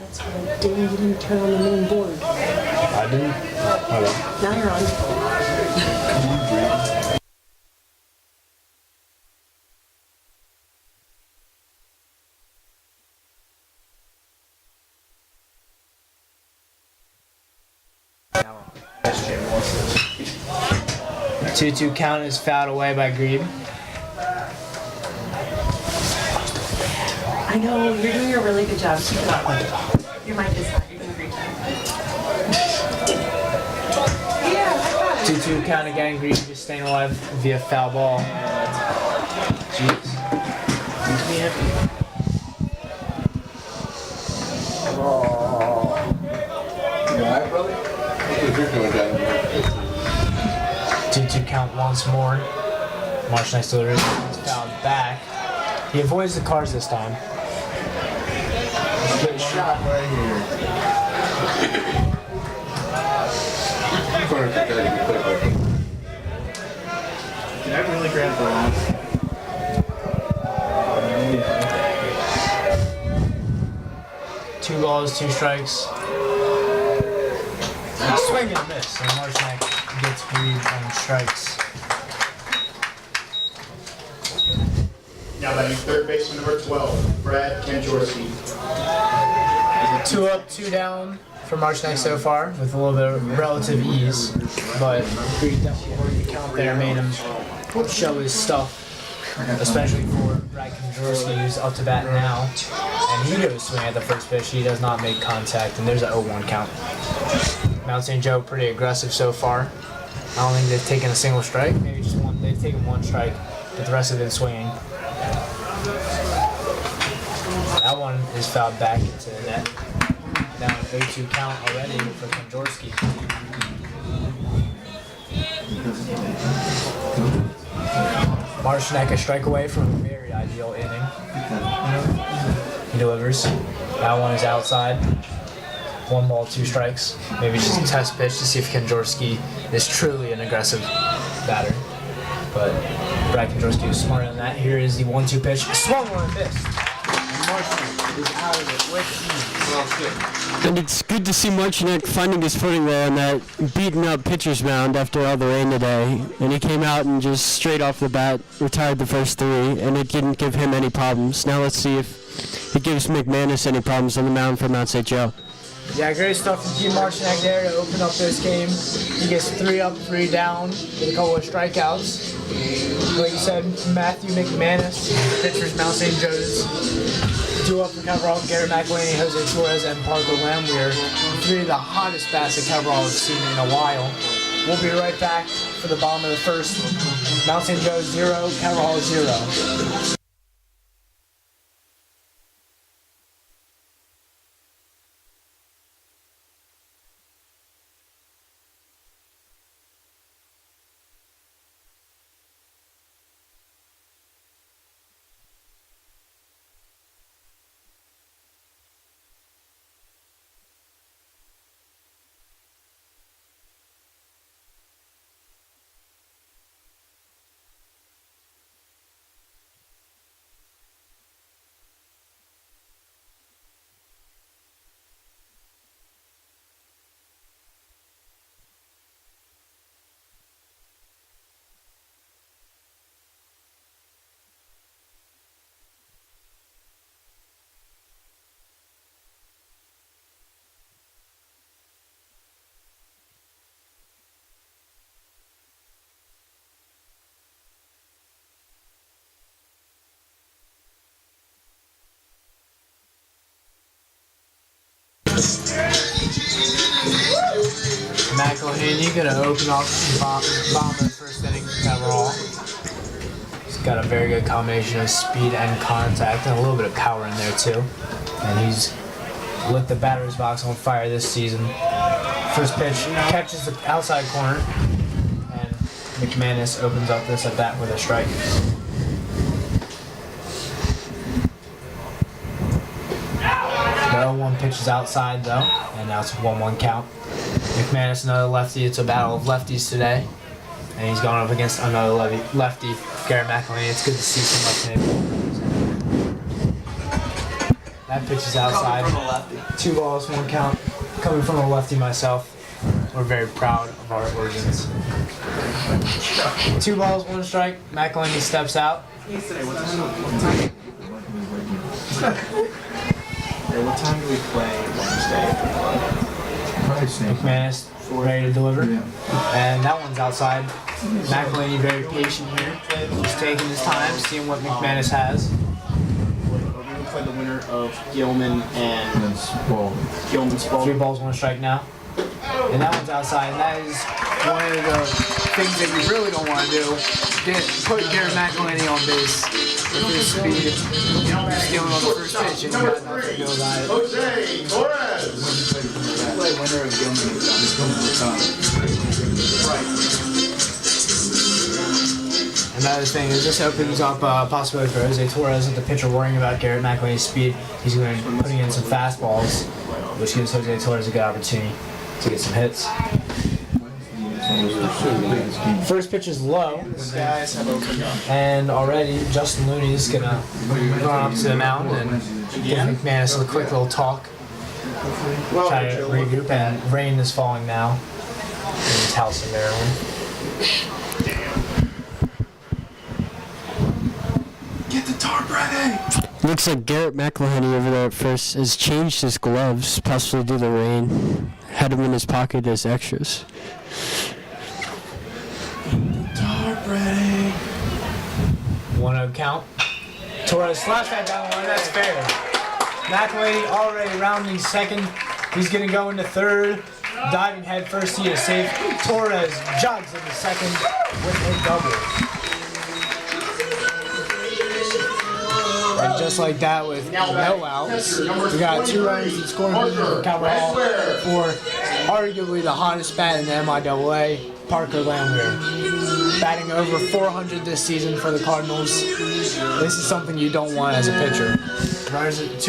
That's right. Dang, you didn't turn on the main board. I didn't? Okay. Now you're on. Two count is fouled away by Grebe. I know, you're doing a really good job. Keep it up. Your mic is hot. You're doing a great job. 2-2 count again. Grebe just staying alive via foul ball. Jeez. Alright, brother? What you're doing down here? 2-2 count once more. Marsh next to the wrist. He's fouled back. He avoids the cars this time. Good shot right here. Corner kick, you can put it back in. Did I really grab the wrong? Two balls, two strikes. Swing and a miss. And Marshnak gets Grebe on strikes. Now batting third baseman number 12, Brad Kanjorski. 2 up, 2 down for Marshnak so far, with a little bit of relative ease. But Grebe definitely worked the count there, made him show his stuff, especially for Brad Kanjorski, who's up to bat now. And he goes swing at the first pitch. He does not make contact, and there's an 0-1 count. Mount St. Joe pretty aggressive so far. I don't think they've taken a single strike. Maybe just one. They've taken one strike, but the rest have been swinging. That one is fouled back into the net. Now an 0-2 count already for Kanjorski. Marshnak a strike away from a very ideal inning. He delivers. That one is outside. 1 ball, 2 strikes. Maybe just a test pitch to see if Kanjorski is truly an aggressive batter. But Brad Kanjorski is smarter than that. Here is the 1-2 pitch. Swung on and missed. And Marshnak is out of it with ease. And it's good to see Marshnak finding his footing there on that beaten up pitcher's mound after all the rain today. And he came out and just straight off the bat retired the first 3, and it didn't give him any problems. Now let's see if it gives McManus any problems on the mound for Mount St. Joe. Yeah, great stuff from Team Marshnak there to open up this game. He gets 3 up, 3 down with a couple of strikeouts. Like you said, Matthew McManus, pitchers Mount St. Joe's. 2 up for Cabral, Garrett McElhaney, Jose Torres, and Parker Lamweir. 3 of the hottest bats that Cabral has seen in a while. We'll be right back for the bottom of the first. Mount St. Joe 0, Cabral 0. McElhaney gonna open up the bottom of the first inning for Cabral. He's got a very good combination of speed and contact and a little bit of power in there too. And he's lit the batter's box on fire this season. First pitch catches the outside corner, and McManus opens up this at bat with a strike. The 0-1 pitch is outside though, and now it's a 1-1 count. McManus, another lefty. It's a battle of lefties today, and he's going up against another lefty, Garrett McElhaney. It's good to see some left-handed. That pitch is outside. 2 balls, 1 count. Coming from a lefty myself, we're very proud of our origins. 2 balls, 1 strike. McElhinney steps out. Hey, what time do we play Wednesday? McManus ready to deliver. And that one's outside. McElhinney very patient here. Just taking his time, seeing what McManus has. We're going to play the winner of Gilman and Gilman Spalding. 3 balls, 1 strike now. And that one's outside. And that is one of the things that you really don't want to do. Put Garrett McElhinney on base with his speed. Stealing on the first pitch and you got nothing to do about it. Jose Torres. Play winner of Gilman and Another thing is this opens up a possibility for Jose Torres with the pitcher worrying about Garrett McElhinney's speed. He's going to be putting in some fastballs, which gives Jose Torres a good opportunity to get some hits. First pitch is low, guys have opened up. and already Justin Looney is going to run up to the mound and give McManus a quick little talk. Try to regroup, and rain is falling now in Towson, Maryland. Get the tarp ready! Looks like Garrett McElhinney over there at first has changed his gloves, possibly due to the rain. Had them in his pocket as extras. Tarp ready! 1-0 count. Torres slash that down the line, that's fair. McElhinney already rounding second. He's going to go into third. Diving head first, he is safe. Torres jogs into second with a double. And just like that with no outs, we got 2 runs in scoring position for Cabral for arguably the hottest bat in the MIAA, Parker Landwehr. Batting over 400 this season for the Cardinals. This is something you don't want as a pitcher. 2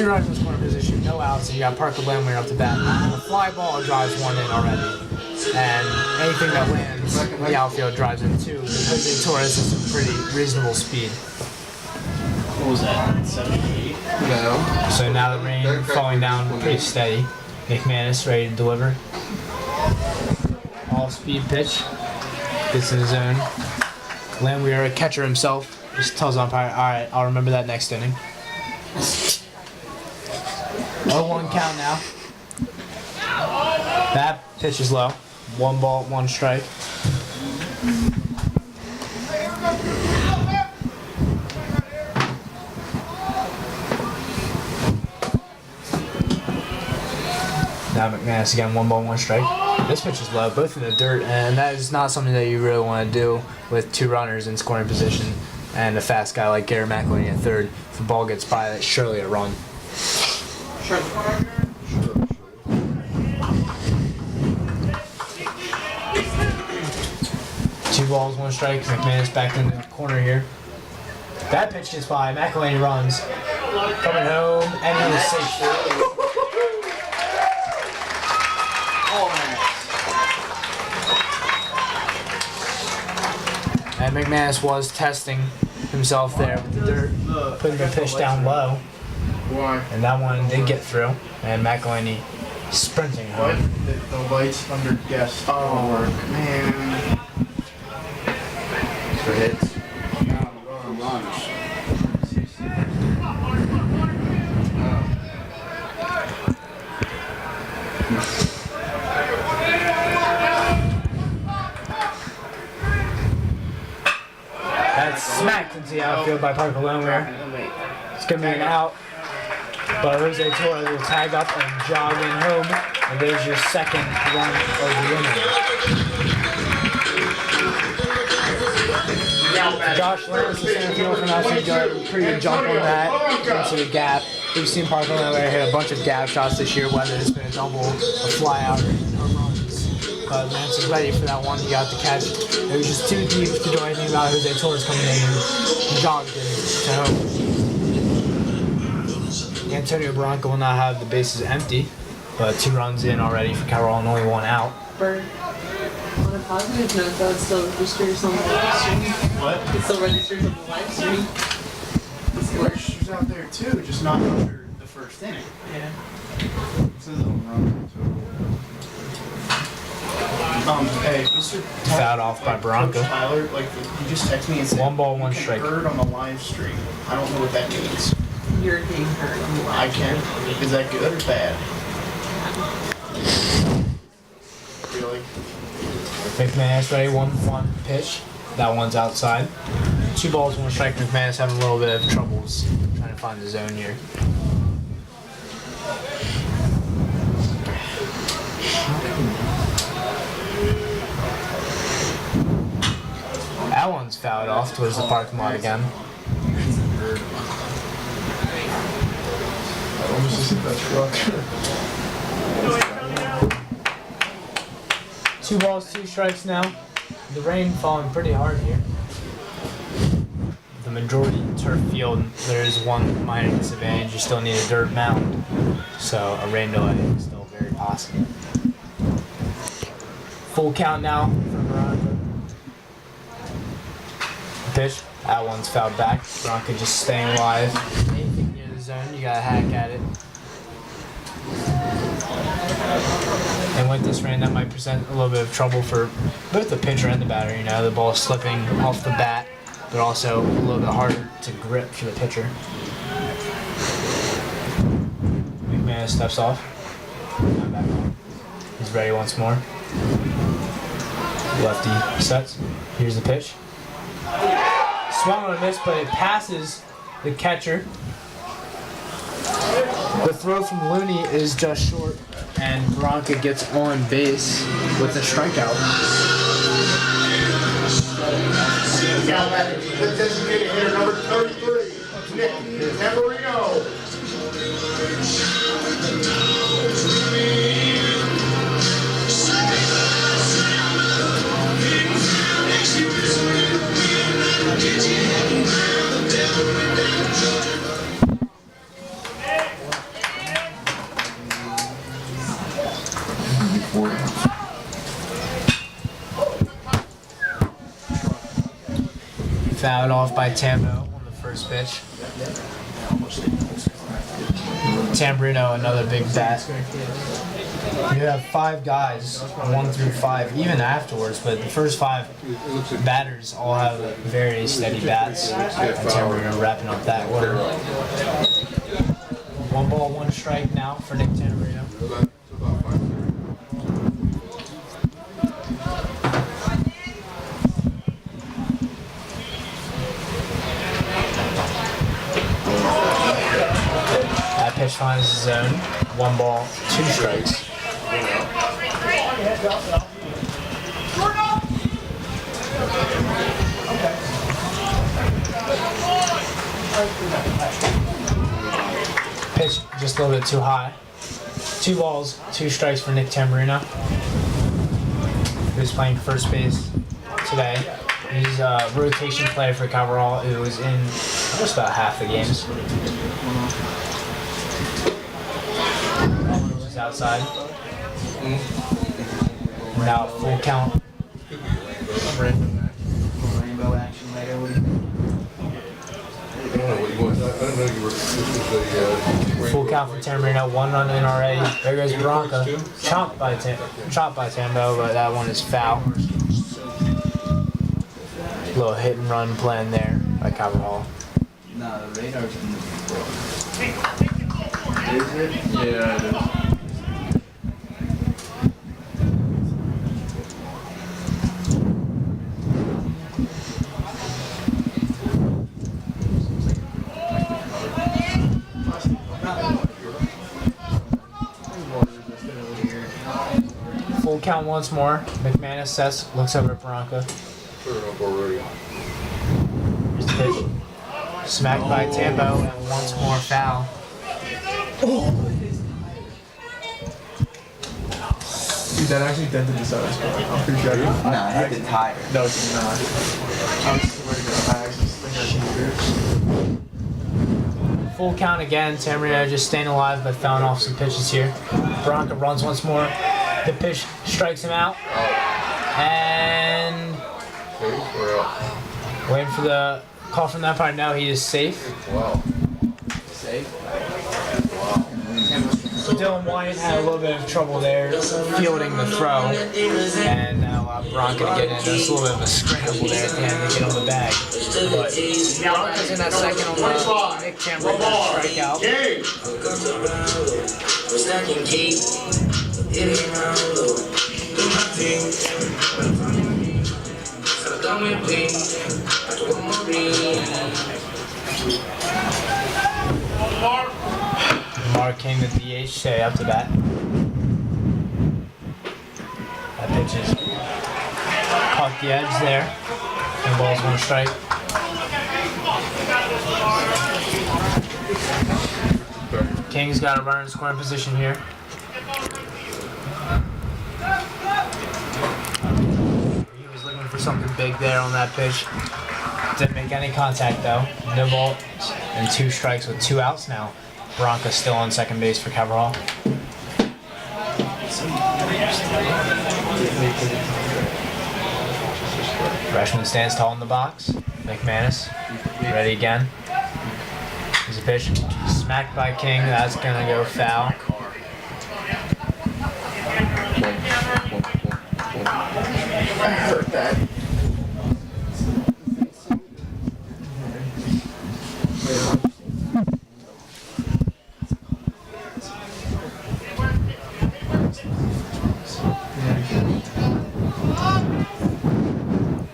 runs in scoring position, no outs, and you got Parker Landwehr up to bat. And the fly ball drives 1 in already. And anything that lands in the outfield drives in 2. Jose Torres has some pretty reasonable speed. What was that? 78? No. So now the rain falling down pretty steady. McManus ready to deliver. All speed pitch. Gets in the zone. Landwehr, a catcher himself, just tells umpire, alright, I'll remember that next inning. 0-1 count now. That pitch is low. 1 ball, 1 strike. Now McManus again, 1 ball, 1 strike. This pitch is low, both in the dirt, and that is not something that you really want to do with 2 runners in scoring position and a fast guy like Garrett McElhinney at third. If the ball gets by, that's surely a run. Sure. 2 balls, 1 strike. McManus back in the corner here. That pitch gets by. McElhinney runs. Coming home, and he is safe. And McManus was testing himself there with the dirt, putting the pitch down low. Why? And that one did get through. And McElhinney sprinting What? home. The lights under guest don't work. Man. For hits. That's smacked into the outfield by Parker Landwehr. It's going to be an out. But Jose Torres will tag up and jog in home. And there's your second run of the inning. Josh Lance, the center fielder from LC, got a pretty good jump on that into the gap. We've seen Parker Landwehr hit a bunch of gap shots this year, whether it's been a double, a fly out, or home runs. But Lance is ready for that one. He got the catch. It was just too deep to do anything about Jose Torres coming in and jogged into home. Antonio Bronco will not have the bases empty, but 2 runs in already for Carroll and only 1 out. Bird. On a positive note, though, it still registers on the live stream. What? It still registers on the live stream. There's registers out there too, just not under the first inning. Yeah. Hey, Mr. Fouled off by Bronco. Coach Tyler, like, you just text me and said, 1 ball, 1 you strike. can hurt on the live stream. I don't know what that means. You're being hurt on the line. I can. Is that good or bad? Really? McManus ready, 1-1 pitch. That one's outside. 2 balls, 1 strike. McManus having a little bit of troubles trying to find the zone here. That one's fouled off towards the parking lot again. Two balls, 2 strikes now. The rain falling pretty hard here. The majority turf field, there is one minor disadvantage. You still need a dirt mound, so a rain delay is still very possible. Full count now for Veronica. Pitch. That one's fouled back. Veronica just staying alive. Anything near the zone, you gotta hack at it. And with this rain, that might present a little bit of trouble for both the pitcher and the batter. You know, the ball slipping off the bat, but also a little bit harder to grip for the pitcher. McManus steps off. Now back on. He's ready once more. Lefty sets. Here's the pitch. Swung on a miss, but it passes the catcher. The throw from Looney is just short, and Bronca gets on base with a strikeout. Now that the designated hitter number 33, Nick Tamburino. Fouled off by Tambo on the first pitch. Tamburino, another big bat. You have 5 guys, 1 through 5, even afterwards, but the first 5 batters all have very steady bats. And Tamburino wrapping up that order. 1 ball, 1 strike now for Nick Tamburino. That pitch finds the zone. 1 ball, 2 strikes. Pitch just a little bit too high. 2 balls, 2 strikes for Nick Tamburino, who's playing first base today. He's a rotation player for Cabral, who was in just about half the games. Just outside. Now full count. Rainbow action later. What do you think? I don't know what you want. I don't know you were. This was a. Full count for Tamburino, 1 run NRA. There goes Bronca. Chopped by Tambo, but that one is foul. Little hit and run plan there by Cabral. Nah, the radar's in the Is it? Yeah, it is. Full count once more. McManus sets, looks over at Bronca. Turn it up already. Here's the pitch. Smacked by Tambo, and once more foul. Dude, that actually dented the side of his car. I'm pretty sure. Nah, I hit the tire. No, it's not. I was just worried about I actually sling our Full count again. Tamburino just staying alive but fouling off some pitches here. Bronca runs once more. The pitch strikes him out. And We're out. waiting for the call from that part. No, he is safe. Wow. Safe. Wow. Wyatt had a little bit of trouble there fielding the throw, and that allowed Bronco to get in. There's a little bit of a scramble there at the end to get on the bag. But Bronco's in that second on the Nick Chamberlain strikeout. Mark came to DH, stay up to bat. That pitch is caught the edge there. And ball's 1 strike. King's got a runner in scoring position here. He was looking for something big there on that pitch. Didn't make any contact though. No ball and 2 strikes with 2 outs now. Bronco still on second base for Cabral. Freshman stands tall in the box. McManus ready again. There's a pitch smacked by King. That's gonna go foul. I heard that.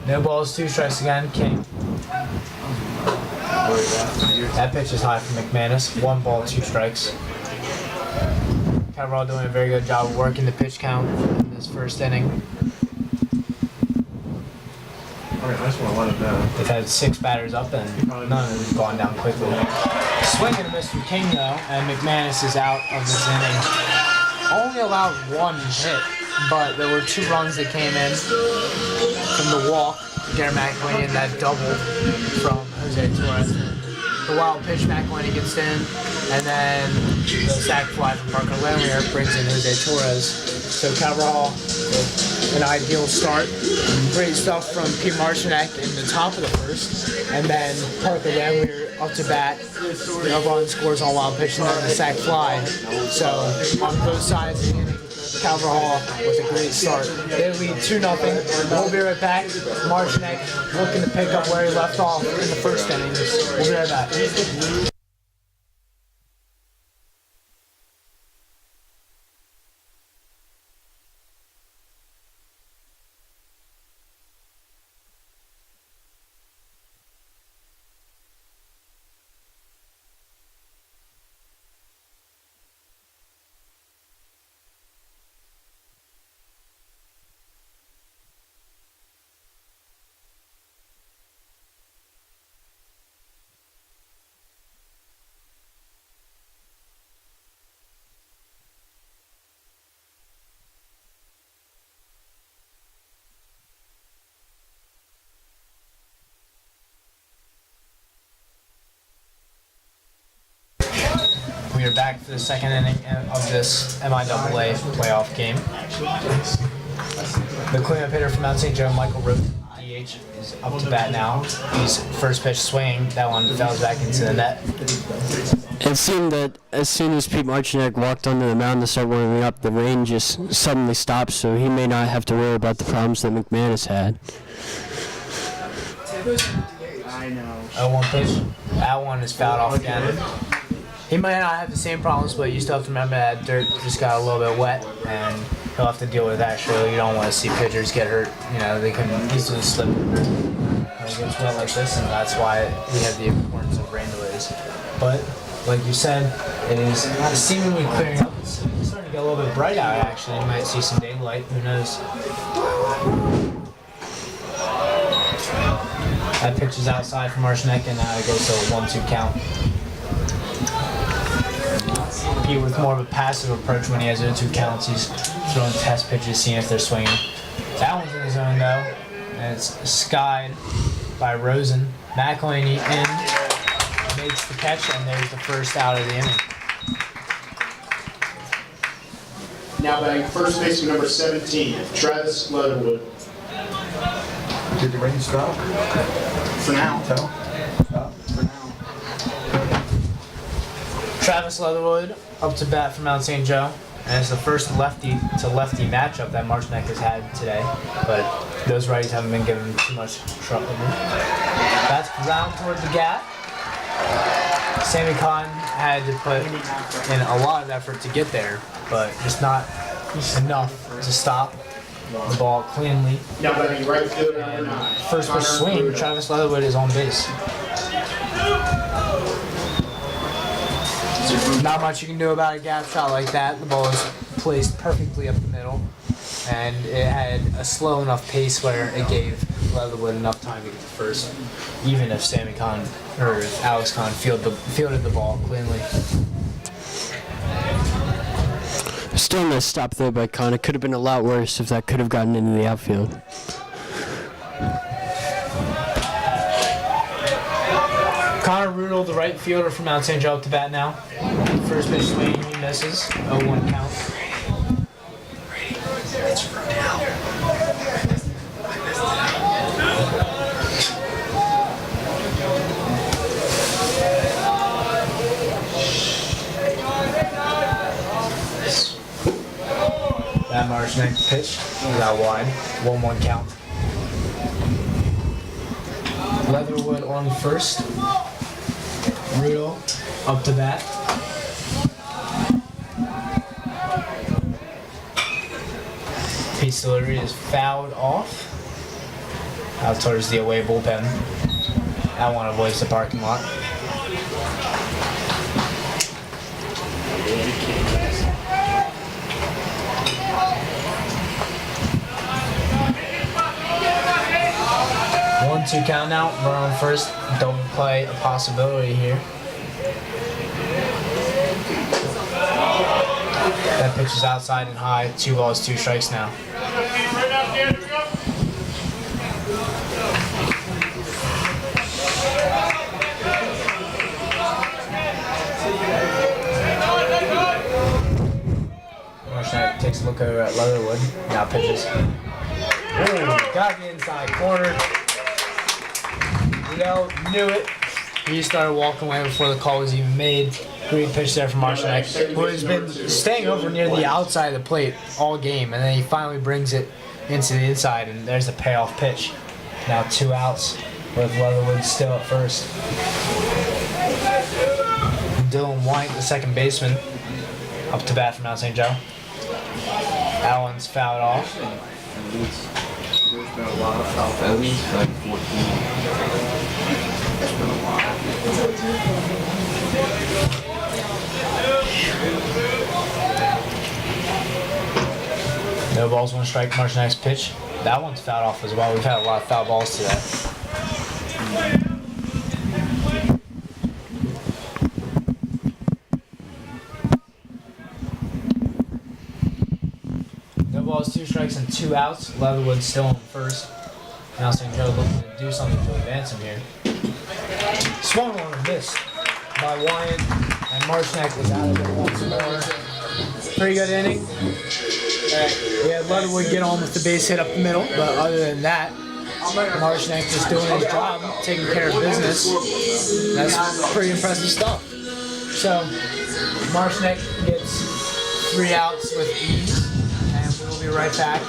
No balls, 2 strikes again. King. That pitch is high for McManus. 1 ball, 2 strikes. Cabral doing a very good job of working the pitch count in this first inning. They've had 6 batters up and none of them have gone down quickly. Swing and a miss from King though, and McManus is out of this inning. Only allowed 1 hit, but there were 2 runs that came in from the walk. Jerry McElwain and that double from Jose Torres. The wild pitch McElwain gets in, and then the sac fly from Parker Lamlier brings in Jose Torres. So Cabral with an ideal start. Great stuff from Pete Marcinek in the top of the first, and then Parker Lamlier up to bat. No run scores on wild pitch and then the sac fly. So on both sides of the inning, Cabral with a great start. They lead 2-0. We'll be right back. Marcinek looking to pick up where he left off in the first inning. We'll be right back. We are back for the second inning of this MIAA playoff game. The cleanup hitter from Mount St. Joe, Michael Root, DH, is up to bat now. He's first pitch swinging. That one fell back into the net. It seemed that as soon as Pete Marcinek walked onto the mound to start warming up, the rain just suddenly stopped, so he may not have to worry about the problems that McManus had. I know. 0-1 pitch. That one is fouled off again. He might not have the same problems, but you still have to remember that dirt just got a little bit wet, and he'll have to deal with that. Surely you don't want to see pitchers get hurt. You know, they can easily slip when it gets wet like this, and that's why we have the importance of rain delays. But like you said, it is seemingly clearing up. It's starting to get a little bit bright out. Actually, you might see some daylight. Who knows? That pitch is outside from Marcinek, and now it goes to a 1-2 count. Pete with more of a passive approach when he has 0-2 counts. He's throwing test pitches, seeing if they're swinging. That one's in the zone though, and it's skied by Rosen. McElwain in, makes the catch, and there's the first out of the inning. Now batting first baseman number 17, Travis Leatherwood. Did the rain stop? For now. Tell? For now. Travis Leatherwood up to bat for Mount St. Joe. And it's the first lefty to lefty matchup that Martinek has had today. But those righties haven't been given too much trouble. That's ground toward the gap. Sammy Khan had to put in a lot of effort to get there, but just not enough to stop the ball cleanly. Now batting right field number 9. First pitch swing, Travis Leatherwood is on base. Not much you can do about a gap shot like that. The ball is placed perfectly up the middle, and it had a slow enough pace where it gave Leatherwood enough time to get to first, even if Sammy Khan or if Alex Khan fielded the ball cleanly. Still nice stop there by Khan. It could have been a lot worse if that could have gotten into the outfield. Connor Rudel, the right fielder from Mount St. Joe, up to bat now. First pitch swing, he misses. 0-1 count. That Martinek pitch is out wide. 1-1 count. Leatherwood on first. Rudel up to bat. Piece delivery is fouled off. Out towards the away bullpen. That one avoids the parking lot. One-two count now. Run on first. Double play a possibility here. That pitch is outside and high. 2 balls, 2 strikes now. Martinek takes a look over at Leatherwood. Now pitches. Oh, got the inside corner. Liddell knew it. He started walking away before the call was even made. Great pitch there from Martinek, who has been staying over near the outside of the plate all game, and then he finally brings it into the inside, and there's the payoff pitch. Now 2 outs with Leatherwood still at first. Dylan White, the second baseman, up to bat from Mount St. Joe. That one's fouled off. There's been a lot of foul, at least like 14. There's been a lot. No balls, 1 strike. Martinek's pitch. That one's fouled off as well. We've had a lot of foul balls today. No balls, 2 strikes, and 2 outs. Leatherwood still on first. Now St. Joe looking to do something to advance him here. Swung on and missed by Wyatt, and Martinek was out of it once more. Pretty good inning. We had Leatherwood get on with the base hit up the middle, but other than that, Martinek just doing his job, taking care of business. That's pretty impressive stuff. So, Martinek gets 3 outs with ease, and we'll be right back.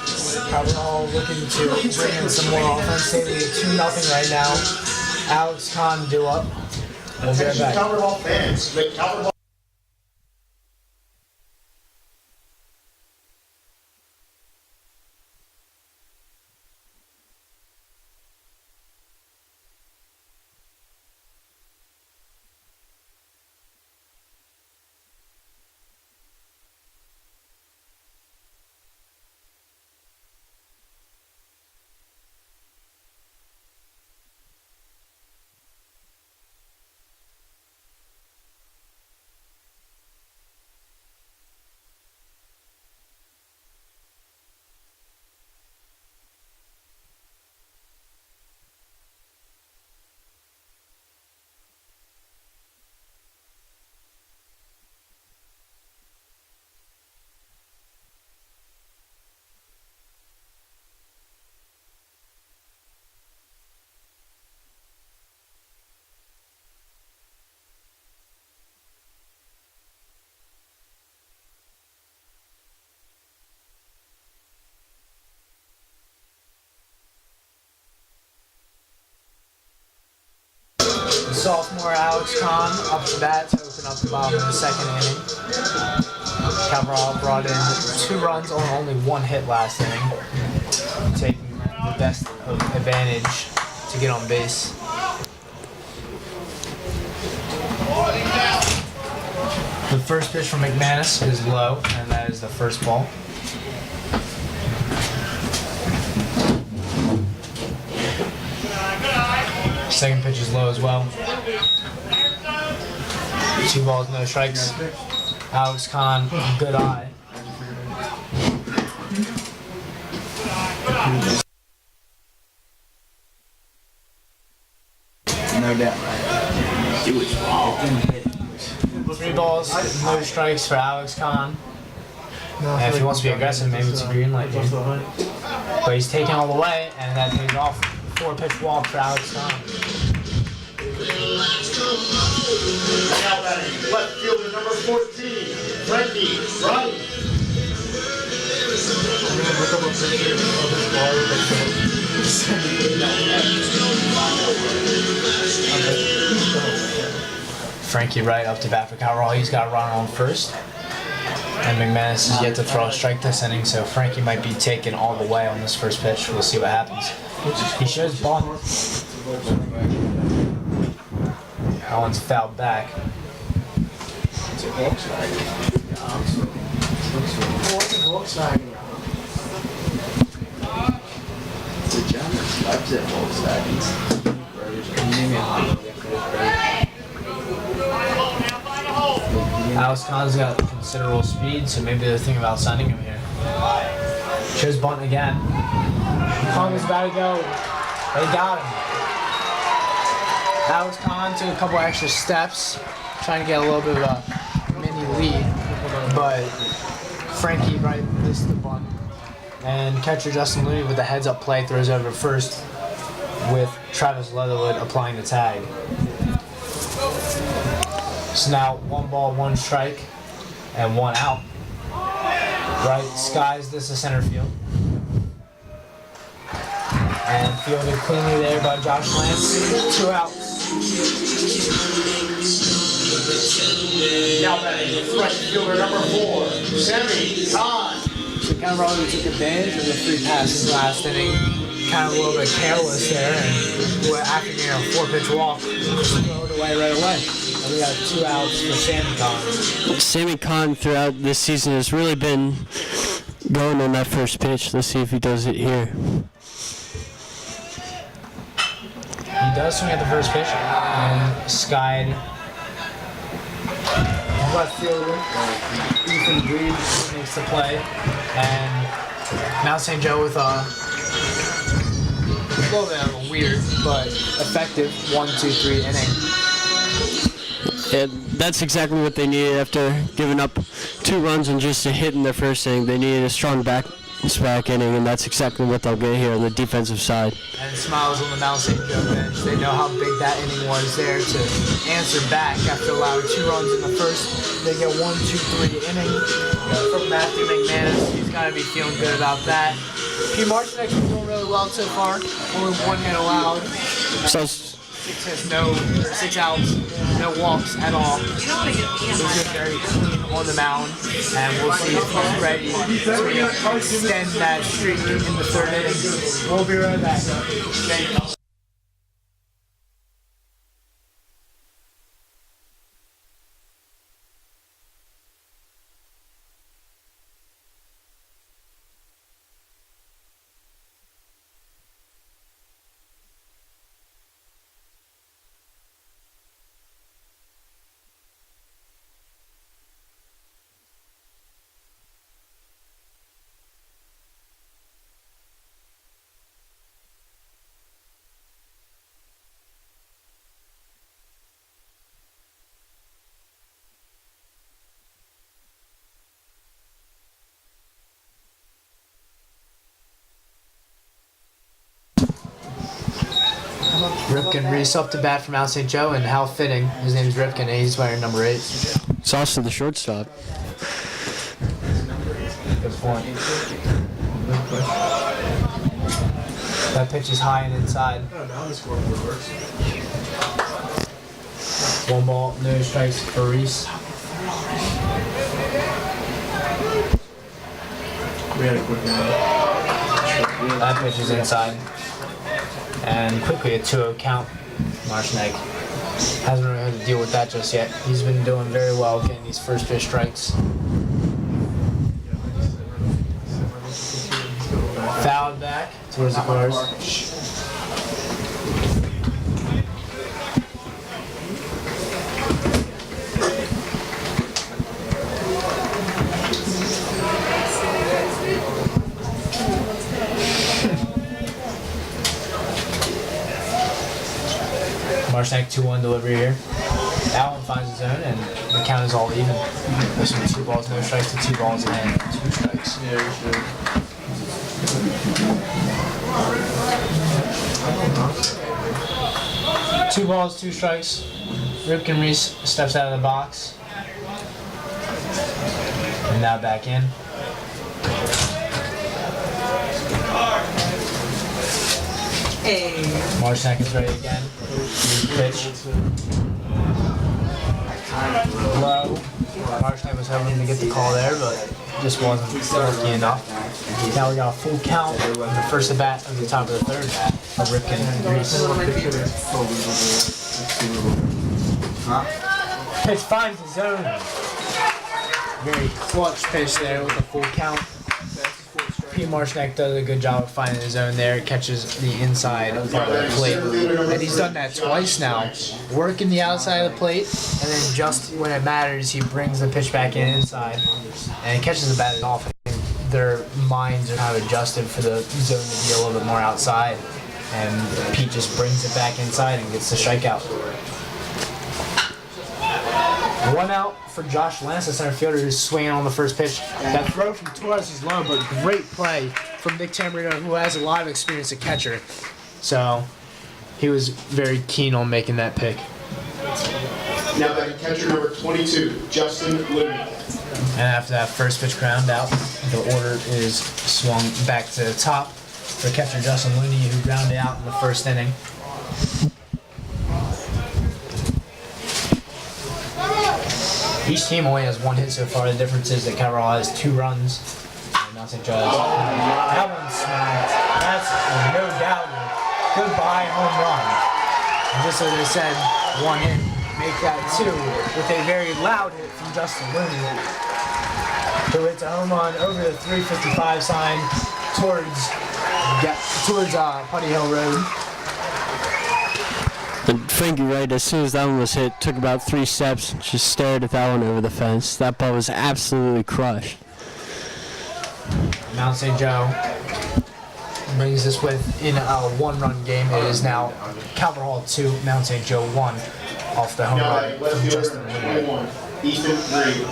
Probably all looking to bring in some more offense. Say we 2-0 right now. Alex Khan due up. We'll be right back. Covered all fans. They covered all Sophomore Alex Kahn up to bat to open up the bottom of the second inning. Cabral brought in 2 runs on only 1 hit last inning, taking the best of advantage to get on base. The first pitch from McManus is low, and that is the first ball. Second pitch is low as well. 2 balls, no strikes. Alex Kahn, good eye. No doubt. It was wrong. 3 balls, no strikes for Alex Kahn. And if he wants to be aggressive, maybe it's a green light, dude. But he's taking all the way, and that pays off. 4-pitch walk for Alex Kahn. Now batting, left fielder number 14, Frankie Wright. Look up a picture of his bar Frankie Wright up to bat for Cal Raleigh. He's got a run on first. And McManus is yet to throw a strike this inning, so Frankie might be taken all the way on this first pitch. We'll see what happens. He shows bunt. That one's fouled back. It's a Volkswagen. What's a Volkswagen? It's a German. Loves it, Volkswagens. Alex Kahn's got considerable speed, so maybe they're thinking about signing him here. Shows bunt again. Kahn was about to go. They got him. Alex Kahn took a couple extra steps, trying to get a little bit of a mini lead, but Frankie Wright missed the bunt. And catcher Justin Looney with the heads-up play throws over first, with Travis Leatherwood applying the tag. So now 1 ball, 1 strike, and 1 out. Wright skies this to center field. And fielded cleanly there by Josh Lance. 2 outs. Now batting, right fielder number 4, Sammy Kahn. So kind of really took advantage of the 3 passes last inning. Kind of a little bit careless there, and after getting a 4-pitch walk, throw it away right away. And we got 2 outs for Sammy Kahn. Sammy Kahn throughout this season has really been going on that first pitch. Let's see if he does it here. He does swing at the first pitch and skied left fielder Ethan Green makes the play, and Mount St. Joe with a little bit of a weird but effective 1-2-3 inning. And that's exactly what they needed after giving up 2 runs and just a hit in their first inning. They needed a strong back inning, and that's exactly what they'll get here on the defensive side. And smiles on the Mount St. Joe bench. They know how big that inning was there to answer back after allowing 2 runs in the first. They get 1-2-3 inning from Matthew McManus. He's got to be feeling good about that. P. Martinek's been doing really well so far. Only 1 hit allowed. So 6 hits, 6 outs, no walks at all. He's been very clean on the mound, and we'll see if he's ready to extend that streak in the 3rd inning. We'll be right back. Thank you. Ripken Reese up to bat from Mount St. Joe, and how fitting. His name's Ripken, and he's wearing number 8. it's also the shortstop. Good point. That pitch is high and inside. I don't know how the scoreboard works. 1 ball, no strikes for Reese. We had a quick one. That pitch is inside. And quickly a 2-0 count. Marshneck hasn't really had to deal with that just yet. He's been doing very well getting these first pitch strikes. Fouled back towards the cars. Marshneck 2-1 delivery here. Allen finds his own, and the count is all even. This one 2 balls, no strikes to 2 balls and 2 strikes. Yeah, we should. 2 balls, 2 strikes. Ripken Reese steps out of the box. And now back in. Hey. Marshneck is ready again. Pitch. Low. Marshneck was hoping to get the call there, but just wasn't lucky enough. Now we got a full count in the first at bat of the top of the third for Ripken Reese. Pitch finds the zone. Very clutch pitch there with a full count. P. Marshneck does a good job of finding his zone there, catches the inside of the plate. And he's done that twice now. Working the outside of the plate, and then just when it matters, he brings the pitch back in inside and catches the bat off. Their minds are kind of adjusted for the zone to be a little bit more outside. And Pete just brings it back inside and gets the strikeout. 1 out for Josh Lance, the center fielder, who's swinging on the first pitch. That throw from Torres is low, but great play from Nick Tamburino, who has a lot of experience at catcher. So he was very keen on making that pick. Now that catcher number 22, Justin Looney. And after that first pitch ground out, the order is swung back to the top for catcher Justin Looney, who grounded out in the first inning. Each team only has 1 hit so far. The difference is that Cabral has 2 runs. And Mount St. Joe has that one smacked. That's no doubt a goodbye home run. And just as they said, 1 hit, make that 2 with a very loud hit from Justin Looney, who hits a home run over the 355 sign towards Putty Hill Road. And Frankie Wright, as soon as that one was hit, took about 3 steps, just stared at that one over the fence. That ball was absolutely crushed. Mount St. Joe brings this within a 1-run game. It is now Calvert Hall 2, Mount St. Joe 1 off the home Now run that left from fielder Justin number Looney. 21, Ethan Green.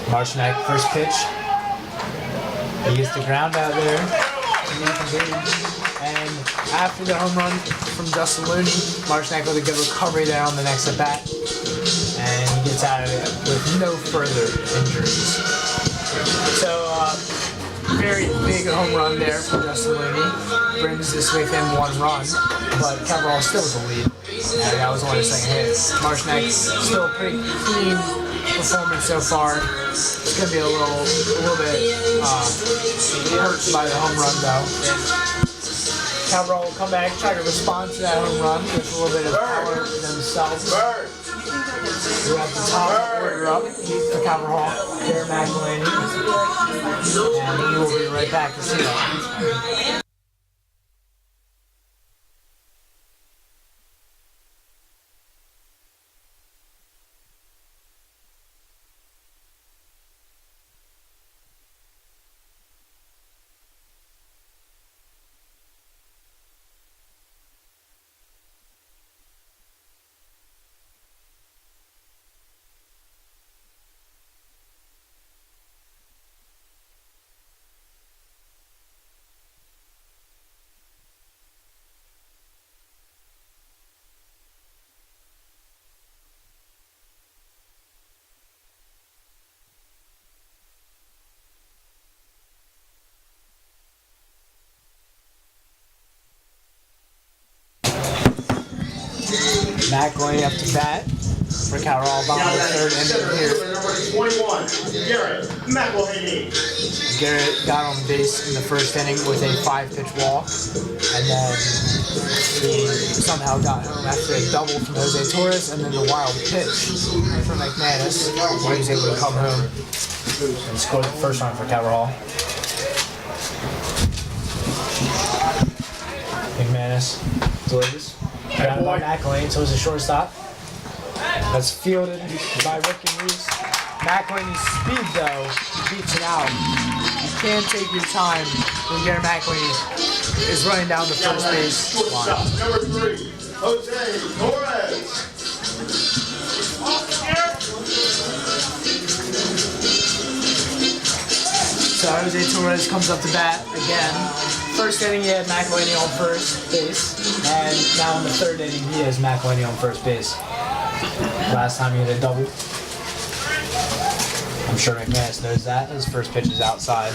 Marshneck, first pitch. He gets the ground out there. And after the home run from Justin Looney, Marshneck with a good recovery there on the next at bat. And he gets out of it with no further injuries. So, very big home run there from Justin Looney. Brings this within 1 run, but Cabral still with the lead. And that was only his second hit. Marshneck still a pretty clean performance so far. It's gonna be a little bit hurt by the home run though. Cabral will come back, try to respond to that home run with a little bit of power themselves. We have the top order up for Calvert Hall, Jared McElhaney, and we will be right back to see that. McElwain up to bat for Carroll. Bottom of the third inning here. Number 21, Garrett McElhaney. Garrett got on base in the first inning with a 5-pitch walk, and then he somehow got home after a double from Jose Torres, and then the wild pitch from McManus, where he was able to come home and score the first run for Carroll. McManus delivers. Grounded by McElwain, so it's a shortstop. That's fielded by Ricky Reese. McElwain's speed, though, beats it out. You can't take your time when Garrett McElwain is running down the first base line. Number 3, Jose Torres. So Jose Torres comes up to bat again. First inning he had McElwain on first base, and now in the third inning he has McElwain on first base. Last time he hit a double. I'm sure McManus knows that. His first pitch is outside.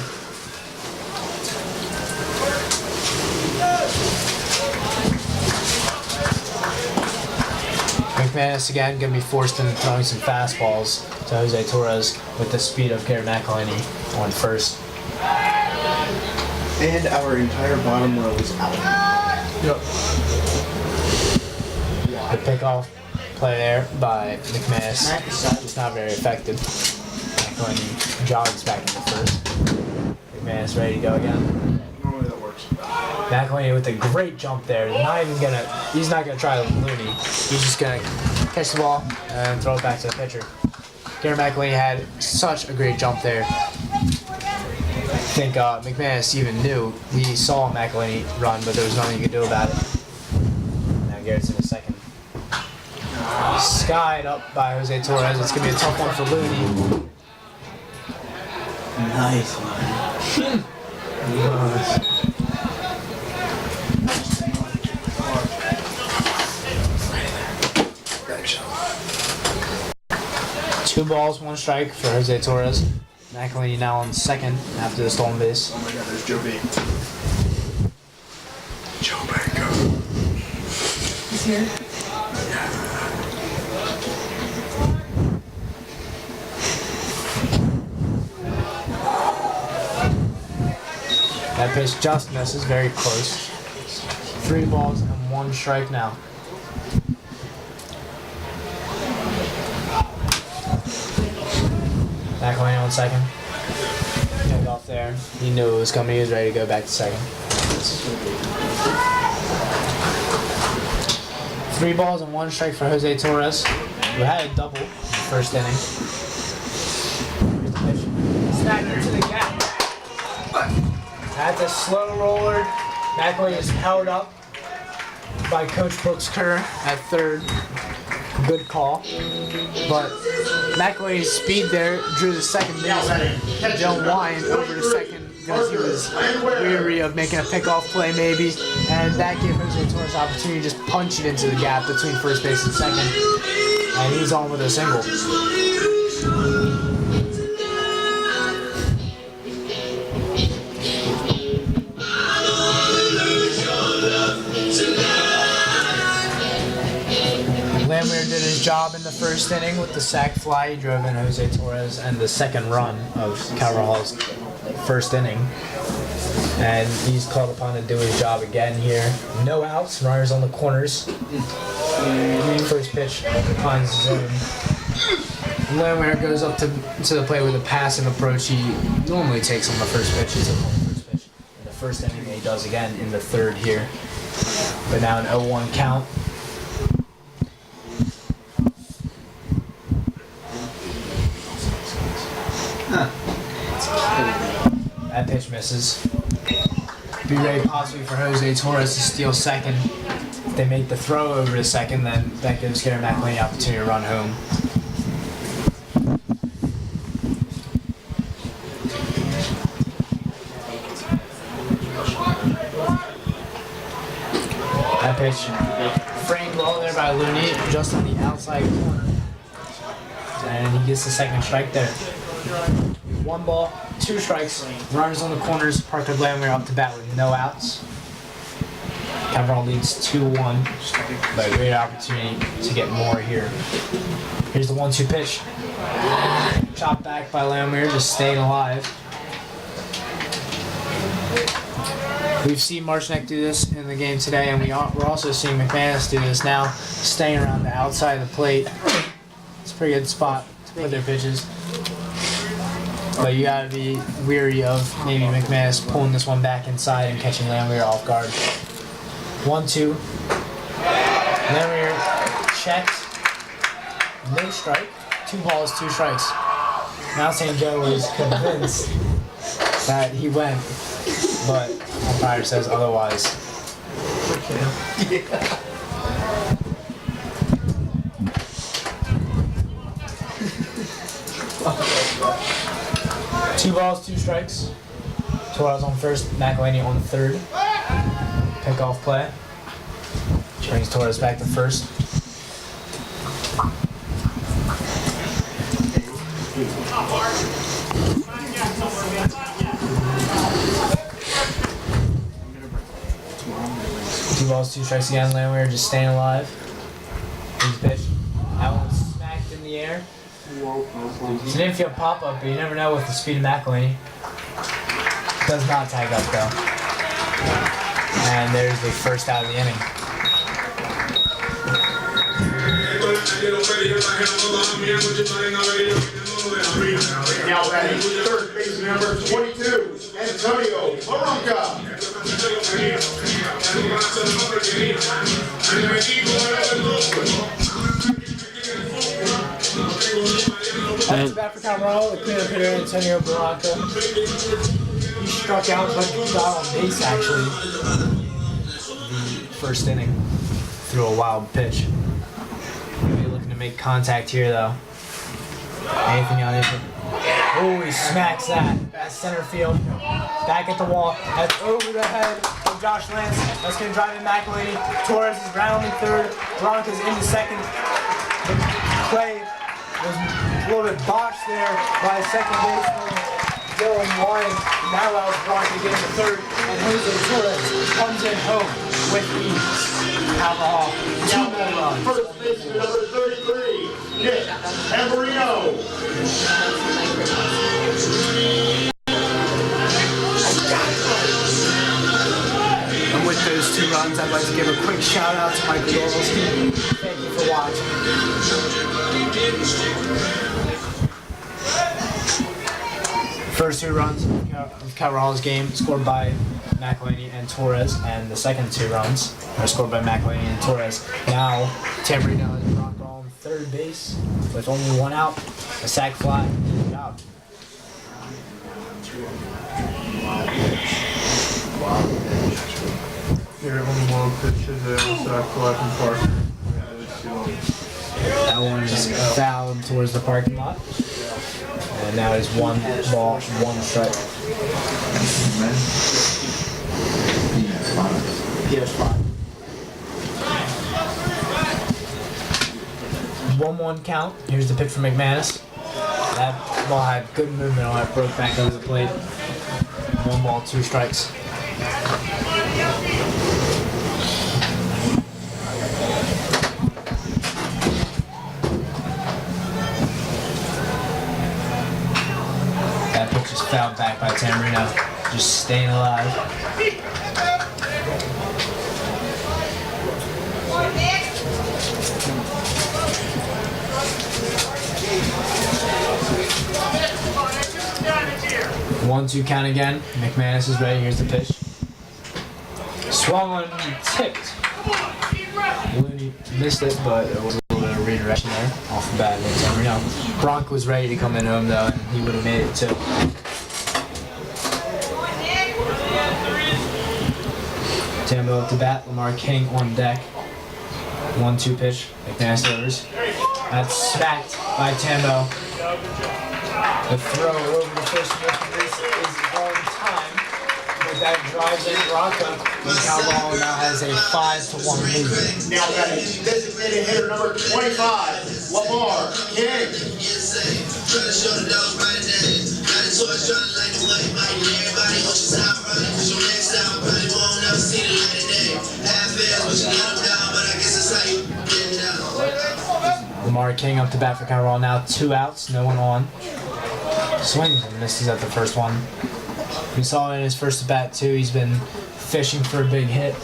McManus again going to be forced into throwing some fastballs to Jose Torres with the speed of Garrett McElhaney on first. And our entire bottom row is out. Yep. The pickoff play there by McManus is not very effective. McElhaney jogs back into first. McManus ready to go again. Normally that works. McElhaney with a great jump there. He's not gonna try Looney. He's just gonna catch the ball and throw it back to the pitcher. Garrett McElhaney had such a great jump there. I think McManus even knew. He saw McElhaney run, but there was nothing he could do about it. Now Garrett's in a second. Skied up by Jose Torres. It's gonna be a tough one for Looney. Nice one. Two balls, one strike for Jose Torres. McElhaney now on second after the stolen base. Oh my god, there's Joe B. Joe Banco. He's here. That pitch just misses, very close. 3 balls and 1 strike now. McElhaney on second. Took off there. He knew it was coming. He was ready to go back to second. 3 balls and 1 strike for Jose Torres, who had a double in the first inning. Snagged into the gap. At the slow roller, McElhaney is held up by Coach Brooks Kerr at third. Good call. But McElhaney's speed there drew the second baseman, Joe Wine, over to second because he was weary of making a pickoff play maybe. And that gave Jose Torres the opportunity to just punch it into the gap between first base and second. And he's on with a single. Lammer did his job in the first inning with the sac fly. He drove in Jose Torres and the second run of Carroll's first inning. And he's called upon to do his job again here. No outs, runners on the corners. First pitch finds zone. Lammer goes up to the plate with a passive approach. He normally takes on the first pitch. He took on the first pitch in the first inning. He does again in the third here. But now an 0-1 count. That pitch misses. Be ready possibly for Jose Torres to steal second. If they make the throw over to second, then that gives Garrett McElhaney the opportunity to run home. That pitch framed well there by Looney, just on the outside corner. And he gets the second strike there. 1 ball, 2 strikes, runners on the corners, Parker Lammer up to bat with no outs. Cabral leads 2-1, but a great opportunity to get more here. Here's the 1-2 pitch. Chopped back by Lamir, just staying alive. We've seen Marchnek do this in the game today, and we're also seeing McManus do this now, staying around the outside of the plate. It's a pretty good spot to put their pitches. But you gotta be weary of maybe McManus pulling this one back inside and catching Lamir off guard. 1-2. Lamir checked. No strike. 2 balls, 2 strikes. Now St. Joe was convinced that he went, but umpire says otherwise. Two balls, 2 strikes. Torres on first, McElhaney on third. Pick-off play. Brings Torres back to first. Two balls, 2 strikes again. Lamir just staying alive. He's pitched. That one smacked in the air. It's an infield pop-up, but you never know with the speed of McElhaney. Does not tag up though. And there's the first out of the inning. Now batting third base number 22, Antonio Barranca. That's the bat for Cabral, the cleanup hitter Antonio Barranca. He struck out, but he got on base actually. The first inning threw a wild pitch. Maybe looking to make contact here though. Anything on anything. Oh, he smacks that. That's center field. Back at the wall. That's over the head of Josh Lance. That's going to drive in McElhaney. Torres is rounding third. Barranca's into second. The play was a little bit botched there by second baseman Dylan Warren. That allows Barranca to get into third. And Jose Torres comes in home with ease. Alcohol. 2 more runs. First baseman number 33, Nick Amorino. And with those 2 runs, I'd like to give a quick shout out to Michael Dorlski. Thank you for watching. First 2 runs of Cabral's game scored by McElhaney and Torres, and the second 2 runs are scored by McElhaney and Torres. Now, Tamborino is Bronco on third base with only 1 out, a sac fly. Good job. Here, only 1 pitch is a sack fly from Parker. That one is fouled towards the parking lot. And now it's 1 ball, 1 strike. PS5. 1-1 count. Here's the pitch from McManus. That ball had good movement on it, broke back over the plate. 1 ball, 2 strikes. That pitch is fouled back by Tamborino, just staying alive. One, 2 count again. McManus is ready. Here's the pitch. Swung on, tipped. Looney missed it, but it was a little bit of redirection there off the bat. Bronco was ready to come in home though, and he would have made it too. Tambo up to bat. Lamar King on deck. 1-2 pitch. McManus delivers. That's smacked by Tambo. The throw over the first base is on time, but that drives in Bronco, and Cabral now has a 5-1 lead. Now batting designated hitter number 25, Lamar King. Everybody, Lamar King up to bat for Cameron. Now 2 outs, no one on. Swings and misses at the first one. We saw it in his first at bat too. He's been fishing for a big hit.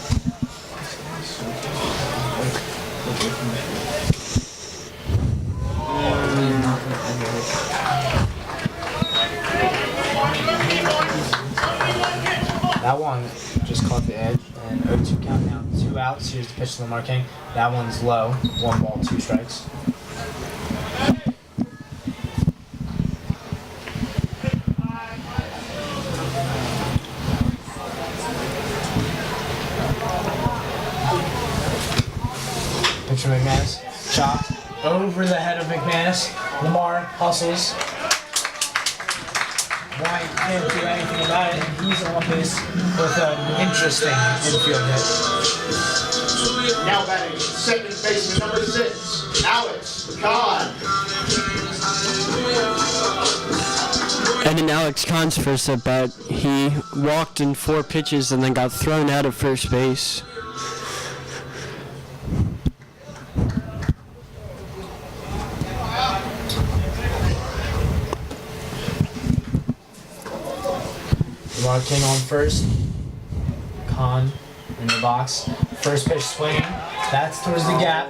That one just caught the edge and 0-2 count now. 2 outs. Here's the pitch to Lamar King. That one's low. 1 ball, 2 strikes. Pitcher McManus chopped over the head of McManus. Lamar hustles. Bryant can't do anything about it, and he's on base with an interesting infield hit. Now batting, second baseman number 6, Alex Kahn. And in Alex Kahn's first at bat, he walked in 4 pitches and then got thrown out of first base. Lamar King on first. Kahn in the box. First pitch swinging. That's towards the gap.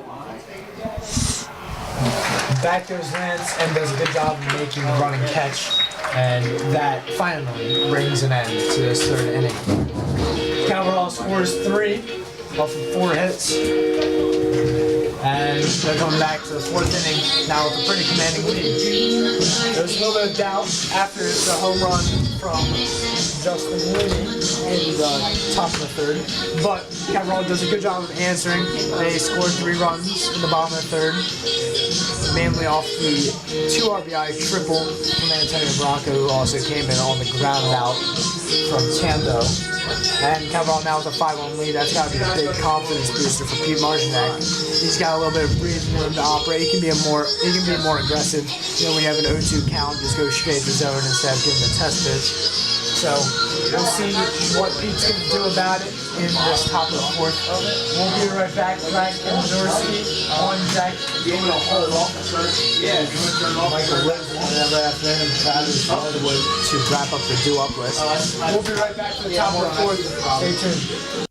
Back goes Lance and does a good job of making the running catch. And that finally brings an end to this 3rd inning. Calverall scores 3 off of 4 hits. And they're coming back to the 4th inning now with a pretty commanding lead. There was a little bit of doubt after the home run from Justin Mooney in the top of the 3rd, but Calverall does a good job of answering. They scored 3 runs in the bottom of the 3rd, mainly off the 2 RBI triple from Antonio Bronco, who also came in on the ground out from Tando. And Calverall now with a 5-1 lead. That's got to be a big confidence booster for Pete Marginek. He's got a little bit of breathing room to operate. He can be more aggressive. You know, when you have an 0-2 count, just go straight to zone instead of giving a test pitch. So we'll see what Pete's going to do about it in this top of the 4th. We'll be right back. Brad Kenzorski on deck. Being able to hold off the first. Yeah, Michael Lives whatever after him. Travis Underwood to wrap up the due-up list. We'll be right back to the top of the 4th. Stay tuned.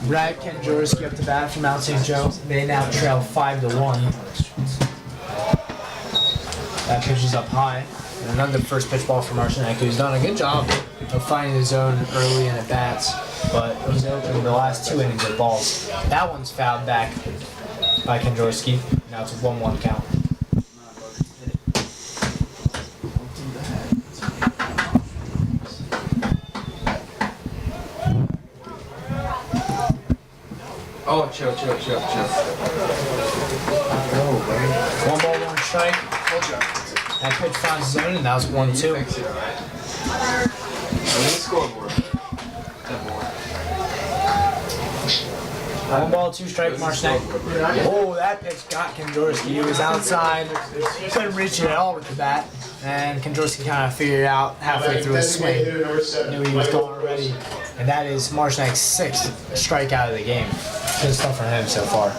Brad Kenzorski up to bat from Mount St. Joe. They now trail 5-1. That pitch is up high. And another first pitch ball from Marginek, who's done a good job of finding his zone early in at bats, but it was open the last 2 innings of balls. That one's fouled back by Kenzorski. Now it's a 1-1 count. Oh, chill. 1 ball, 1 strike. That pitch finds zone, and that was 1-2. Scoreboard. 1 ball, 2 strike, Marginek. Oh, that pitch got Kenzorski. He was outside. He couldn't reach it at all with the bat. And Kenzorski kind of figured it out halfway through his swing. Knew he was gone already. And that is Marginek's 6th strikeout of the game. Good stuff from him so far.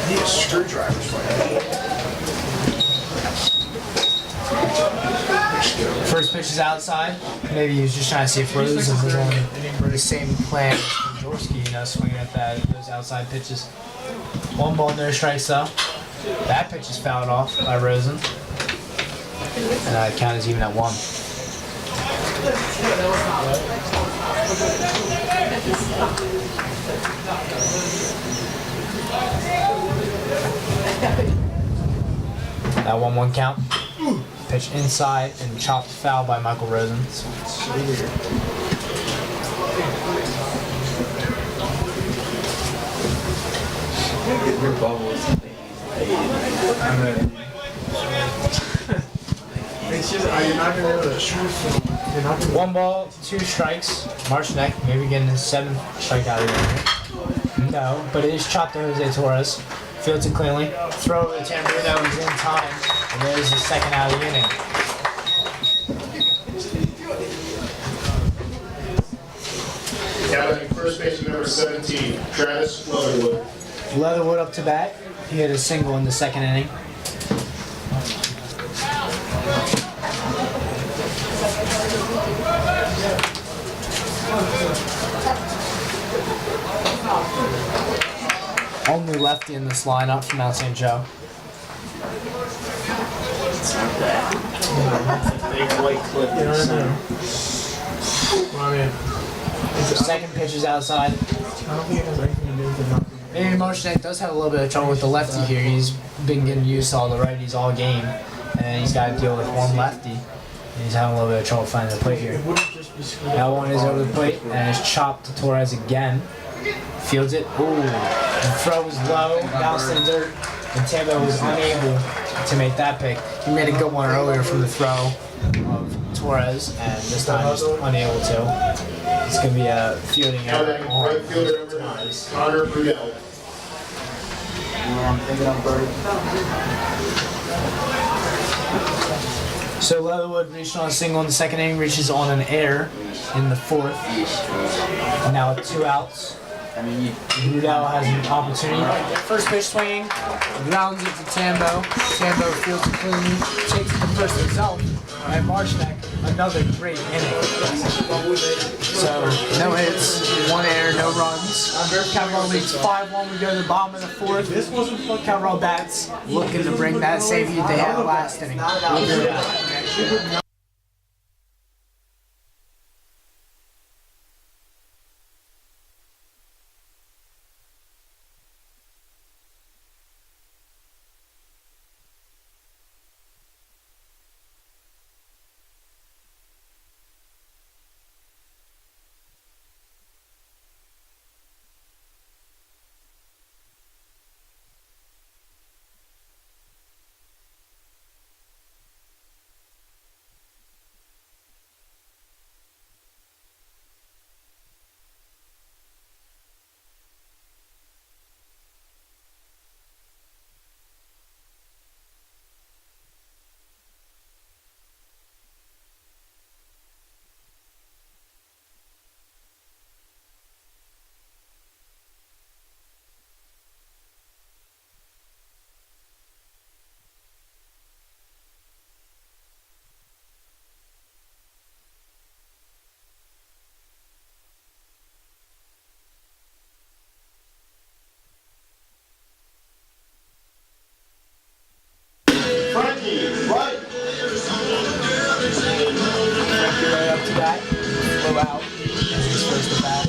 Need a screwdriver for First pitch is outside. Maybe he was just trying to see if Rose was on the same plan as Kenzorski, you know, swinging at those outside pitches. 1 ball, no strikes though. That pitch is fouled off by Rosen. And that count is even at 1. That 1-1 count. Pitch inside and chopped foul by Michael Rosen. Your bubbles. I'm ready. It's just, you're not gonna be able to shoot. You're not gonna. 1 ball, 2 strikes. Martinek maybe getting his 7th strikeout of the inning. No, but it is chopped to Jose Torres. Fields it cleanly. Throw over the Tamburino, he's in time. And there's the 2nd out of the inning. Now batting first baseman number 17, Travis Leatherwood. Leatherwood up to bat. He hit a single in the 2nd inning. Only lefty in this lineup from Mount St. Joe. Big white clip in the center. Well, I mean, Second pitch is outside. I don't think it has anything to do with the knock. Maybe Martinek does have a little bit of trouble with the lefty here. He's been getting used to all the righties all game, and he's got to deal with one lefty. And he's having a little bit of trouble finding the plate here. It wouldn't just be screwed That up. one is over the plate, and it's chopped to Torres again. Fields it. Ooh. The throw was low, bounced in the dirt, and Tambo was unable to make that pick. He made a good one earlier from the throw of Torres, and this time just unable to. It's going to be a fielding Now error batting on right fielder number 9, Connor Brunel. I'm thinking I'm Birdie. So Leatherwood reached on a single in the 2nd inning, reaches on an error in the 4th. And now with 2 outs. Rudell has an opportunity. First pitch swinging, rounds it to Tambo. Tambo fields it cleanly, takes it to first himself. And Martinek, another great inning. So, no hits, 1 error, no runs. Calvarl leads 5-1. We go to the bottom of the 4th. Calvarl bats, looking to bring that save lead they had last inning. We'll do that. Frankie, right. Frankie right up to bat, flew out. As he's first to bat.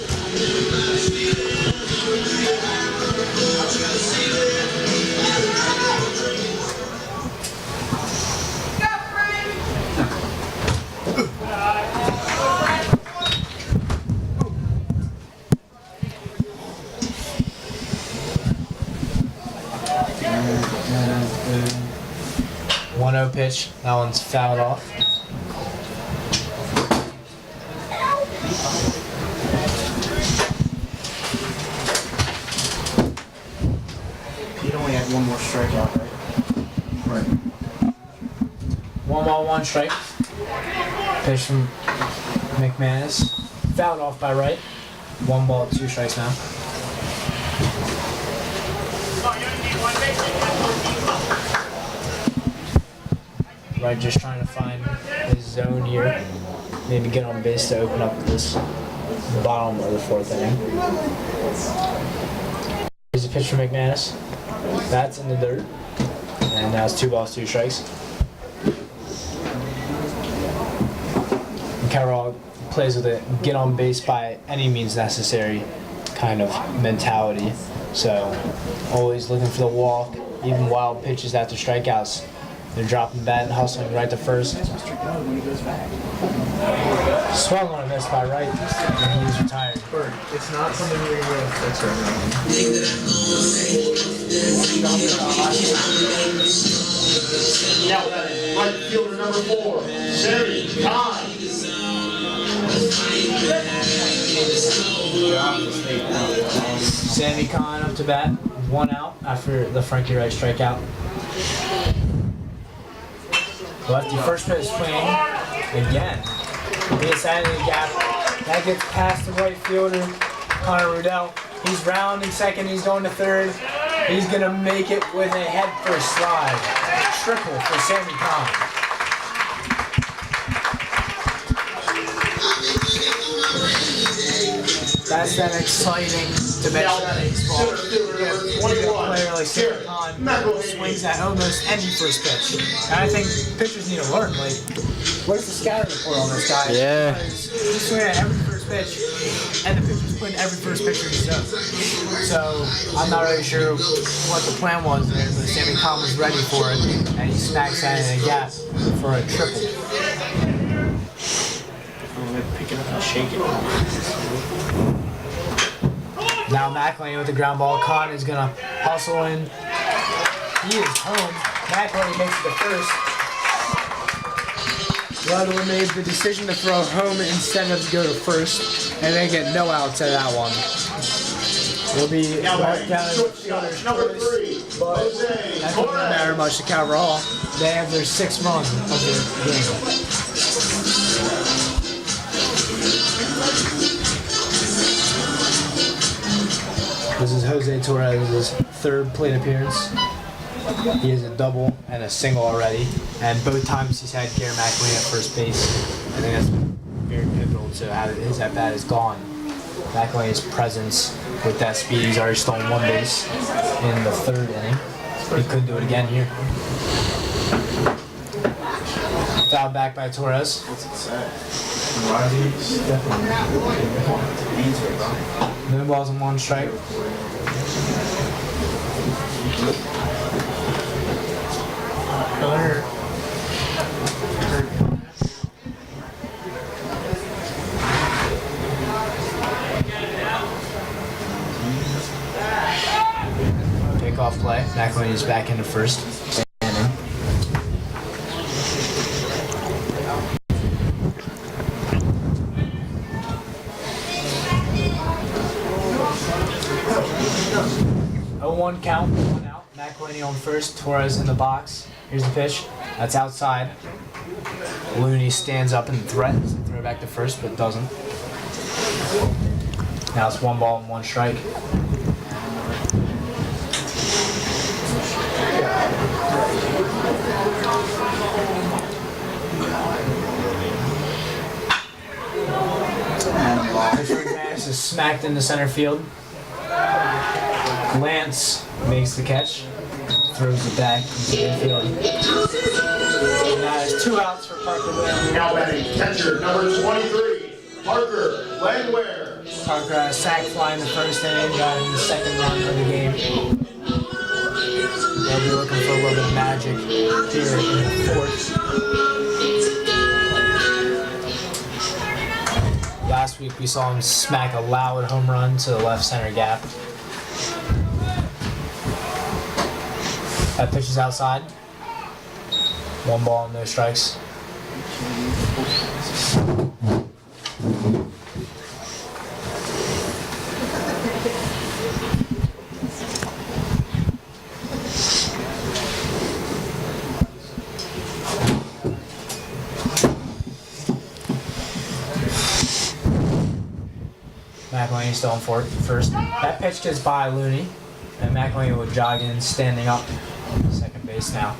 One 0 pitch. That one's fouled off. Pete only had 1 more strikeout, right? 1 ball, 1 strike. Pitch from McManus. Fouled off by Wright. 1 ball, 2 strikes now. Wright just trying to find his zone here. Maybe get on base to open up this bottom of the 4th inning. Here's a pitch from McManus. That's in the dirt. And now it's 2 balls, 2 strikes. And Carroll plays with a get on base by any means necessary kind of mentality. So always looking for the walk, even wild pitches after strikeouts. They're dropping the bat and hustling right to first. Swung on a miss by right, and he's retired. It's not something you're gonna fix right now. Now batting, right fielder number 4, Sammy Khan. Sammy Khan up to bat, 1 out after the Frankie Wright strikeout. Lefty first pitch swing again. Gets out of the gap. That gets past the right fielder, Connor Rudell. He's rounding second. He's going to third. He's gonna make it with a head first slide. Triple for Sammy Khan. That's that exciting dimension of baseball. A player like Sammy Khan swings at almost any first pitch. And I think pitchers need to learn, like, where's the scouting report on this guy? Yeah. Because he's swinging at every first pitch, and the pitcher's putting every first pitch in his zone. So I'm not really sure what the plan was there, but Sammy Khan was ready for it, and he smacks that in a gap for a triple. Pick it up and shake it. Now McElwain with the ground ball. Khan is gonna hustle in. He is home. McElwain makes it to first. Ludwig made the decision to throw home instead of to go to first, and they get no outs at that one. It'll be marked down as fielder's Number choice, 3, but Jose that doesn't matter Torres. much to Cal Raw. They have their 6th run of the game. This is Jose Torres' 3rd plate appearance. He has a double and a single already, and both times he's had Gary McElwain at first base. I think that's very pivotal to how his at bat is gone. McElwain's presence with that speed, he's already stolen 1 base in the 3rd inning. He could do it again here. Fouled back by Torres. What's it say? No balls and 1 strike. Takeoff play. McElwain is back into first. Standing. Oh, 1 count, 1 out. McElwain on first. Torres in the box. Here's the pitch. That's outside. Looney stands up and threatens to throw back to first, but doesn't. Now it's 1 ball and 1 strike. Pass is smacked into center field. Lance makes the catch, throws it back into the infield. And now there's 2 outs for Parker Landwehr. Now batting, catcher number 23, Parker Landwehr. Parker had a sac fly in the 1st inning, got in the 2nd run of the game. They'll be looking for a little bit of magic here in the 4th. Last week we saw him smack a loud home run to the left center gap. That pitch is outside. 1 ball and no strikes. McElwain still on first. That pitch gets by Looney, and McElwain will jog in, standing up. 2nd base now.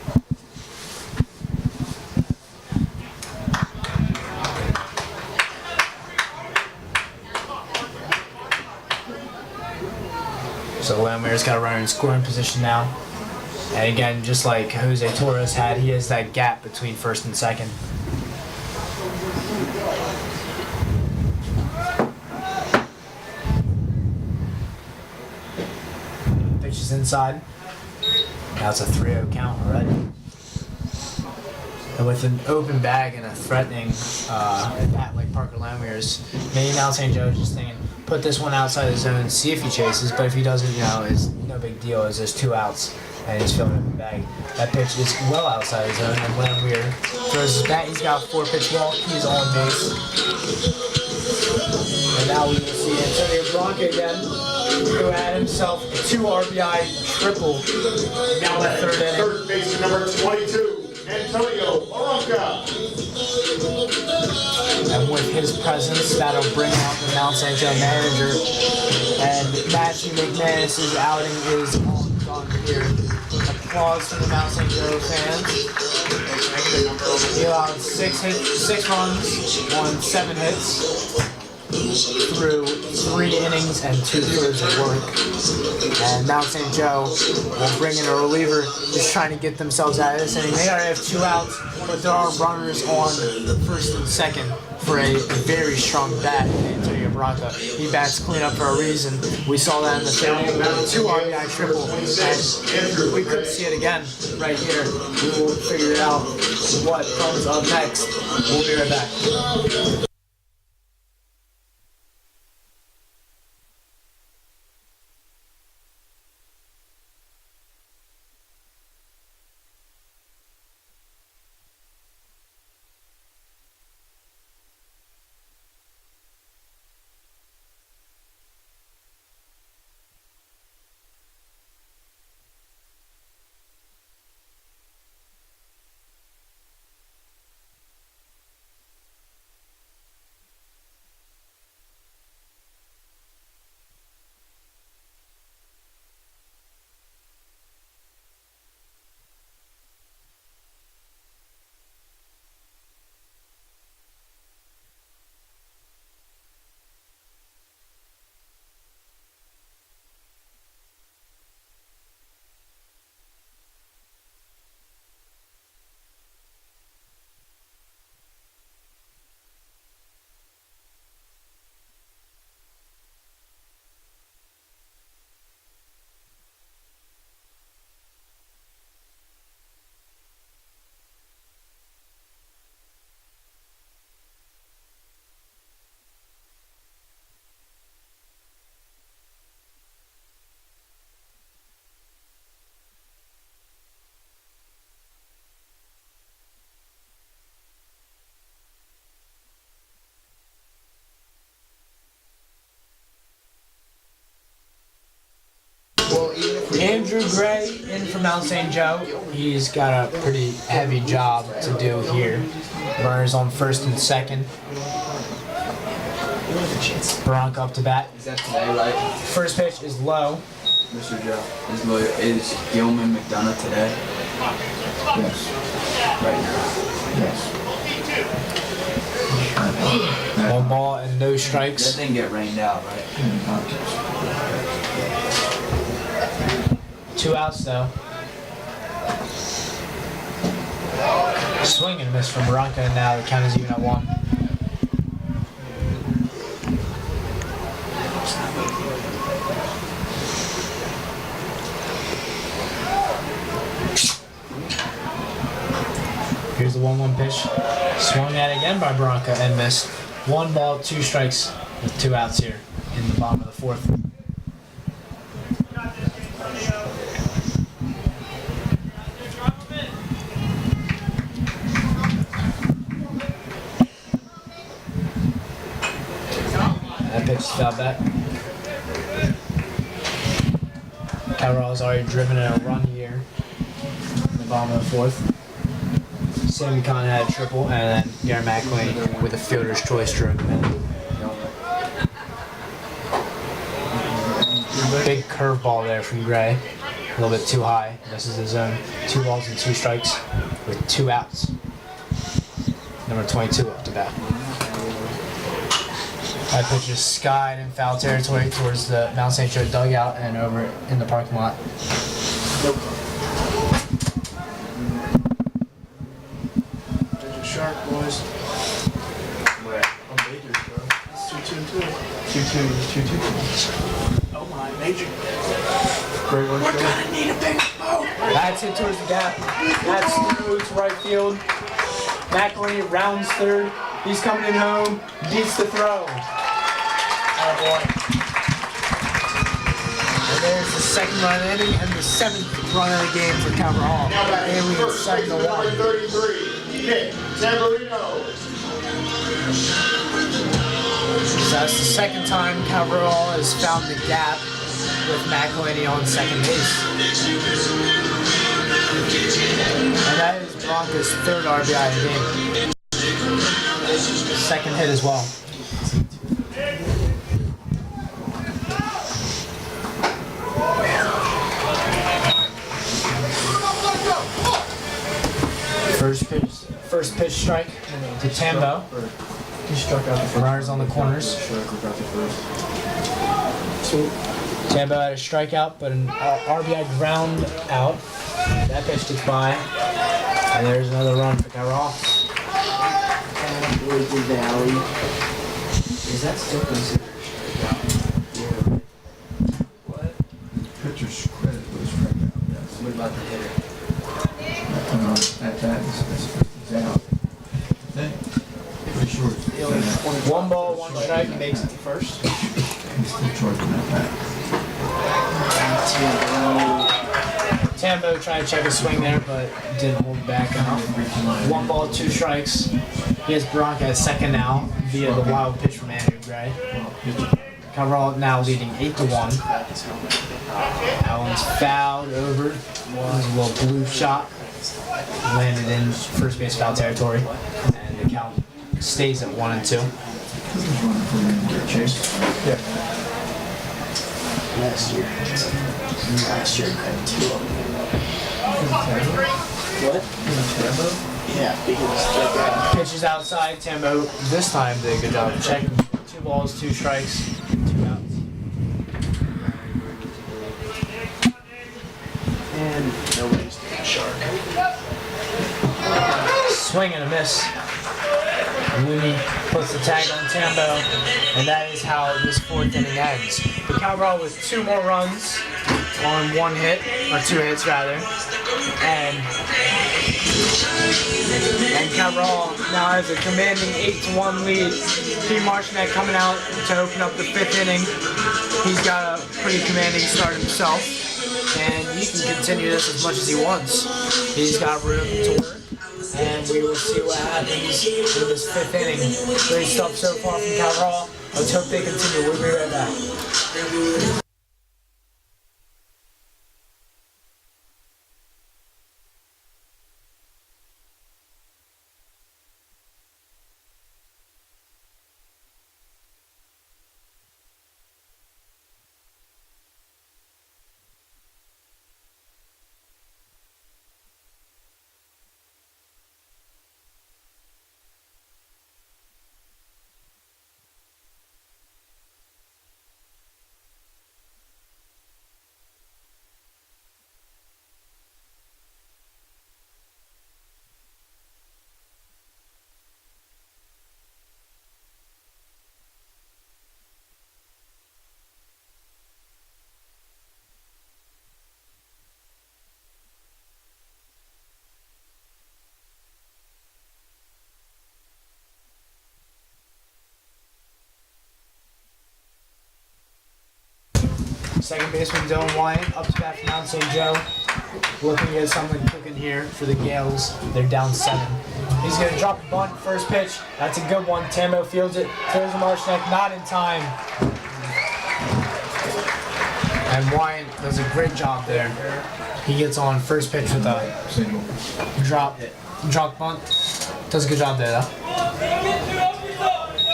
So Landwehr's got a runner in scoring position now. And again, just like Jose Torres had, he has that gap between 1st and 2nd. Pitch is inside. Now it's a 3-0 count already. And with an open bag and a threatening bat like Parker Lamier's, maybe now St. Joe is just thinking, put this one outside the zone, see if he chases. But if he doesn't, it's no big deal. As there's 2 outs and he's filling up the bag. That pitch is well outside the zone, and Lamier throws his bat. He's got a 4-pitch walk. He's on base. And now we will see Antonio Blanca again, who had himself a 2 RBI triple. Now that third inning. third baseman number 22, Antonio Barranca. And with his presence, that'll bring out the Mount St. Joe manager. And Matthew McManus's outing is all done here. Applause from the Mount St. Joe fans. He allowed 6 runs on 7 hits through 3 innings and 2/3 of work. And Mount St. Joe will bring in a reliever just trying to get themselves out of this inning. They already have 2 outs, but there are runners on first and second for a very strong bat, Antonio Barranca. He bats clean up for a reason. We saw that in the third inning, 2 RBI triple, and we could see it again right here. We will figure out what comes up next. We'll be right back. Andrew Gray in for Mount St. Joe. He's got a pretty heavy job to do here. Runners on first and second. Barranca up to bat. Is that today, right? First pitch is low. Mr. Joe, is Gilman McDonough today? Yes. Right now. 1 ball and no That strikes. didn't get rained out, right? 2 outs though. Swing and a miss from Barranca, and now the count is even at 1. Here's the 1-1 pitch. Swung at again by Barranca and missed. 1 ball, 2 strikes with 2 outs here in the bottom of the 4th. That pitch is fouled back. Cabral already driven in a run here in the bottom of the 4th. Sammy Khan had a triple, and then Gary McLean with a fielder's choice drove him in. Big curveball there from Gray. A little bit too high. This is his zone. 2 balls and 2 strikes with 2 outs. Number 22 up to bat. That pitch is skied in foul territory towards the Mount St. Joe dugout and over in the parking lot. There's a shark, boys. Where? On Baker's, bro. It's 2-2-2. 2-2. Oh my, Major. Great work, bro. That's it towards the gap. That's through to right field. McElhaney rounds third. He's coming in home. Beats the throw. Oh boy. And there's the second run of the inning and the 7th run of the game for Calvert Hall. Now batting And we first, 7-1. number 33, Nick Tamburino. So that's the second time Calvert Hall has found the gap with McElhaney on second base. And that is Bronco's 3rd RBI of the game. Second hit as well. First pitch strike to Tambo. He struck out the first. Runners on the corners. Tambo had a strikeout, but an RBI ground out. That pitch gets by. And there's another run for Calvert Hall. Valley. Is that still considered? What? Pitcher's credit was struck out. Yes. What about the hitter? At that is out. I think. Pretty sure it's 1 ball, 1 strike. Makes it to first. he's still charging that back. Tambo tried to check a swing there, but didn't hold back enough. 1 ball, 2 strikes. He has Bronco at second now via the wild pitch from Andrew Gray. Calvert Hall now leading 8-1. That one's fouled over. That was a little blue shot. Landed in first base foul territory. And the count stays at 1-2. Yeah. Last year I had 2 of them. What? Yeah, because Pitches outside. Tambo this time did a good job of checking. 2 balls, 2 strikes, 2 outs. and nobody's taking a shark. Swing and a miss. Looney puts the tag on Tambo, and that is how this 4th inning ends. The Calvert Hall with 2 more runs on 1 hit, or 2 hits rather, and Calvert Hall now has a commanding 8-1 lead. P. Marchnek coming out to open up the 5th inning. He's got a pretty commanding start himself, and he can continue this as much as he wants. He's got room to work. And we will see what happens in this 5th inning. Great stuff so far from Calvert Hall. Let's hope they continue. We'll be right back. Second baseman Dylan Wyatt up to bat for Mount St. Joe. Looking at something cooking here for the Gales. They're down 7. He's going to drop a bunt, first pitch. That's a good one. Tambo fields it. Throws to Marchnek, not in time. And Wyatt does a great job there. He gets on first pitch with a drop bunt. Does a good job there though.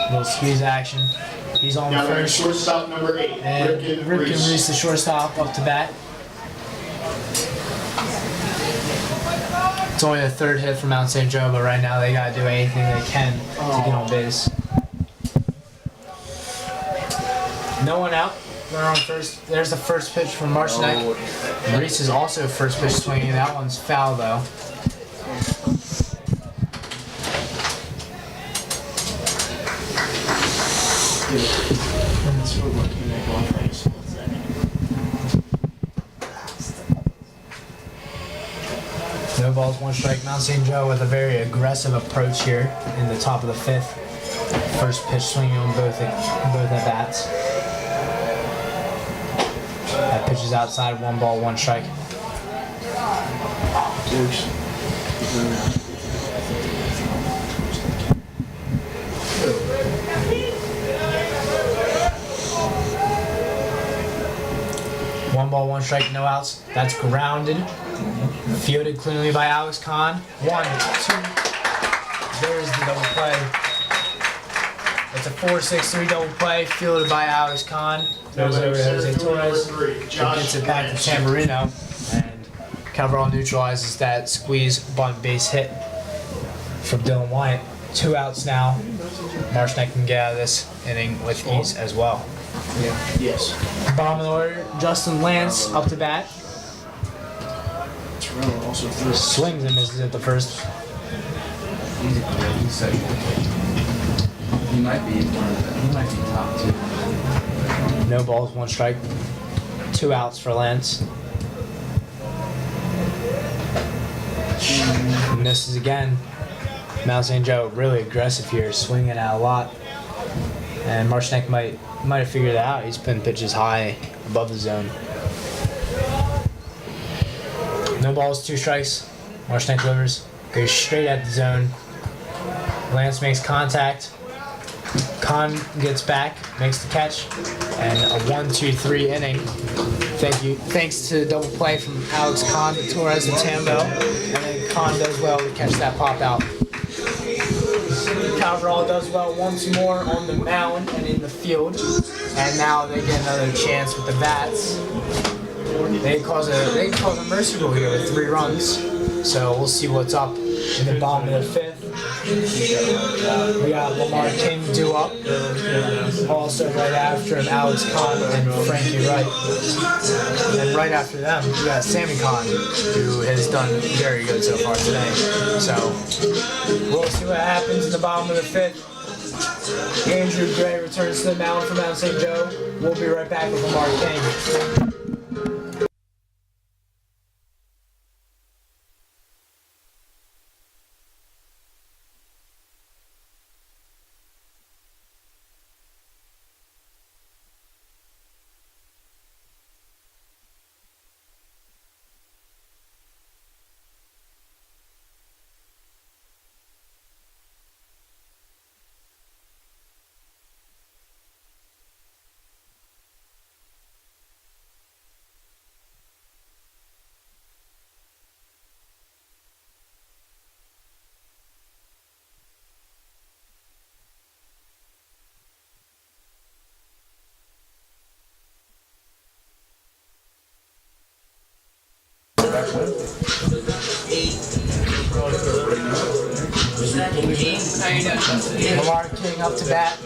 Little squeeze action. He's on Now first. shortstop number 8, And Ripken Reese, the shortstop, up to bat. It's only the 3rd hit from Mount St. Joe, but right now they gotta do anything they can to get on base. No one out. Runner on first. There's the first pitch from Marchnek. Reese is also first pitch swinging. That one's foul though. No balls, 1 strike. Mount St. Joe with a very aggressive approach here in the top of the 5th. First pitch swinging on both at bats. That pitch is outside, 1 ball, 1 strike. Dukes. 1 ball, 1 strike, no outs. That's grounded. Fielded cleanly by Alex Kahn. 1, 2. There's the double play. It's a 4-6-3 double play, fielded by Alex Kahn. Throws over to Jose Torres. Gets it back to Tamburino. And Cabral neutralizes that squeeze bunt base hit from Dylan Wyatt. 2 outs now. Marshneck can get out of this inning with ease as well. Yes. Bottom of the order, Justin Lance up to bat. Terrell also threw. Swings and misses at the first. He's a great second. He might be one of them. He might be top 2. No balls, 1 strike. 2 outs for Lance. Misses again. Mount St. Joe really aggressive here, swinging out a lot. And Marshneck might have figured it out. He's putting pitches high above the zone. No balls, 2 strikes. Marshneck delivers. Goes straight at the zone. Lance makes contact. Kahn gets back, makes the catch, and a 1-2-3 inning. Thanks to the double play from Alex Kahn to Torres and Tambo, and then Kahn does well to catch that pop out. Cabral does well once more on the mound and in the field, and now they get another chance with the bats. They cause a mercy rule here with 3 runs, so we'll see what's up in the bottom of the 5th. We got Lamar King due up. Also right after him, Alex Kahn and Frankie Wright. And right after them, we got Sammy Kahn, who has done very good so far today. So we'll see what happens in the bottom of the 5th. Andrew Gray returns to the mound for Mount St. Joe. We'll be right back with Lamar King. Lamar King up to bat.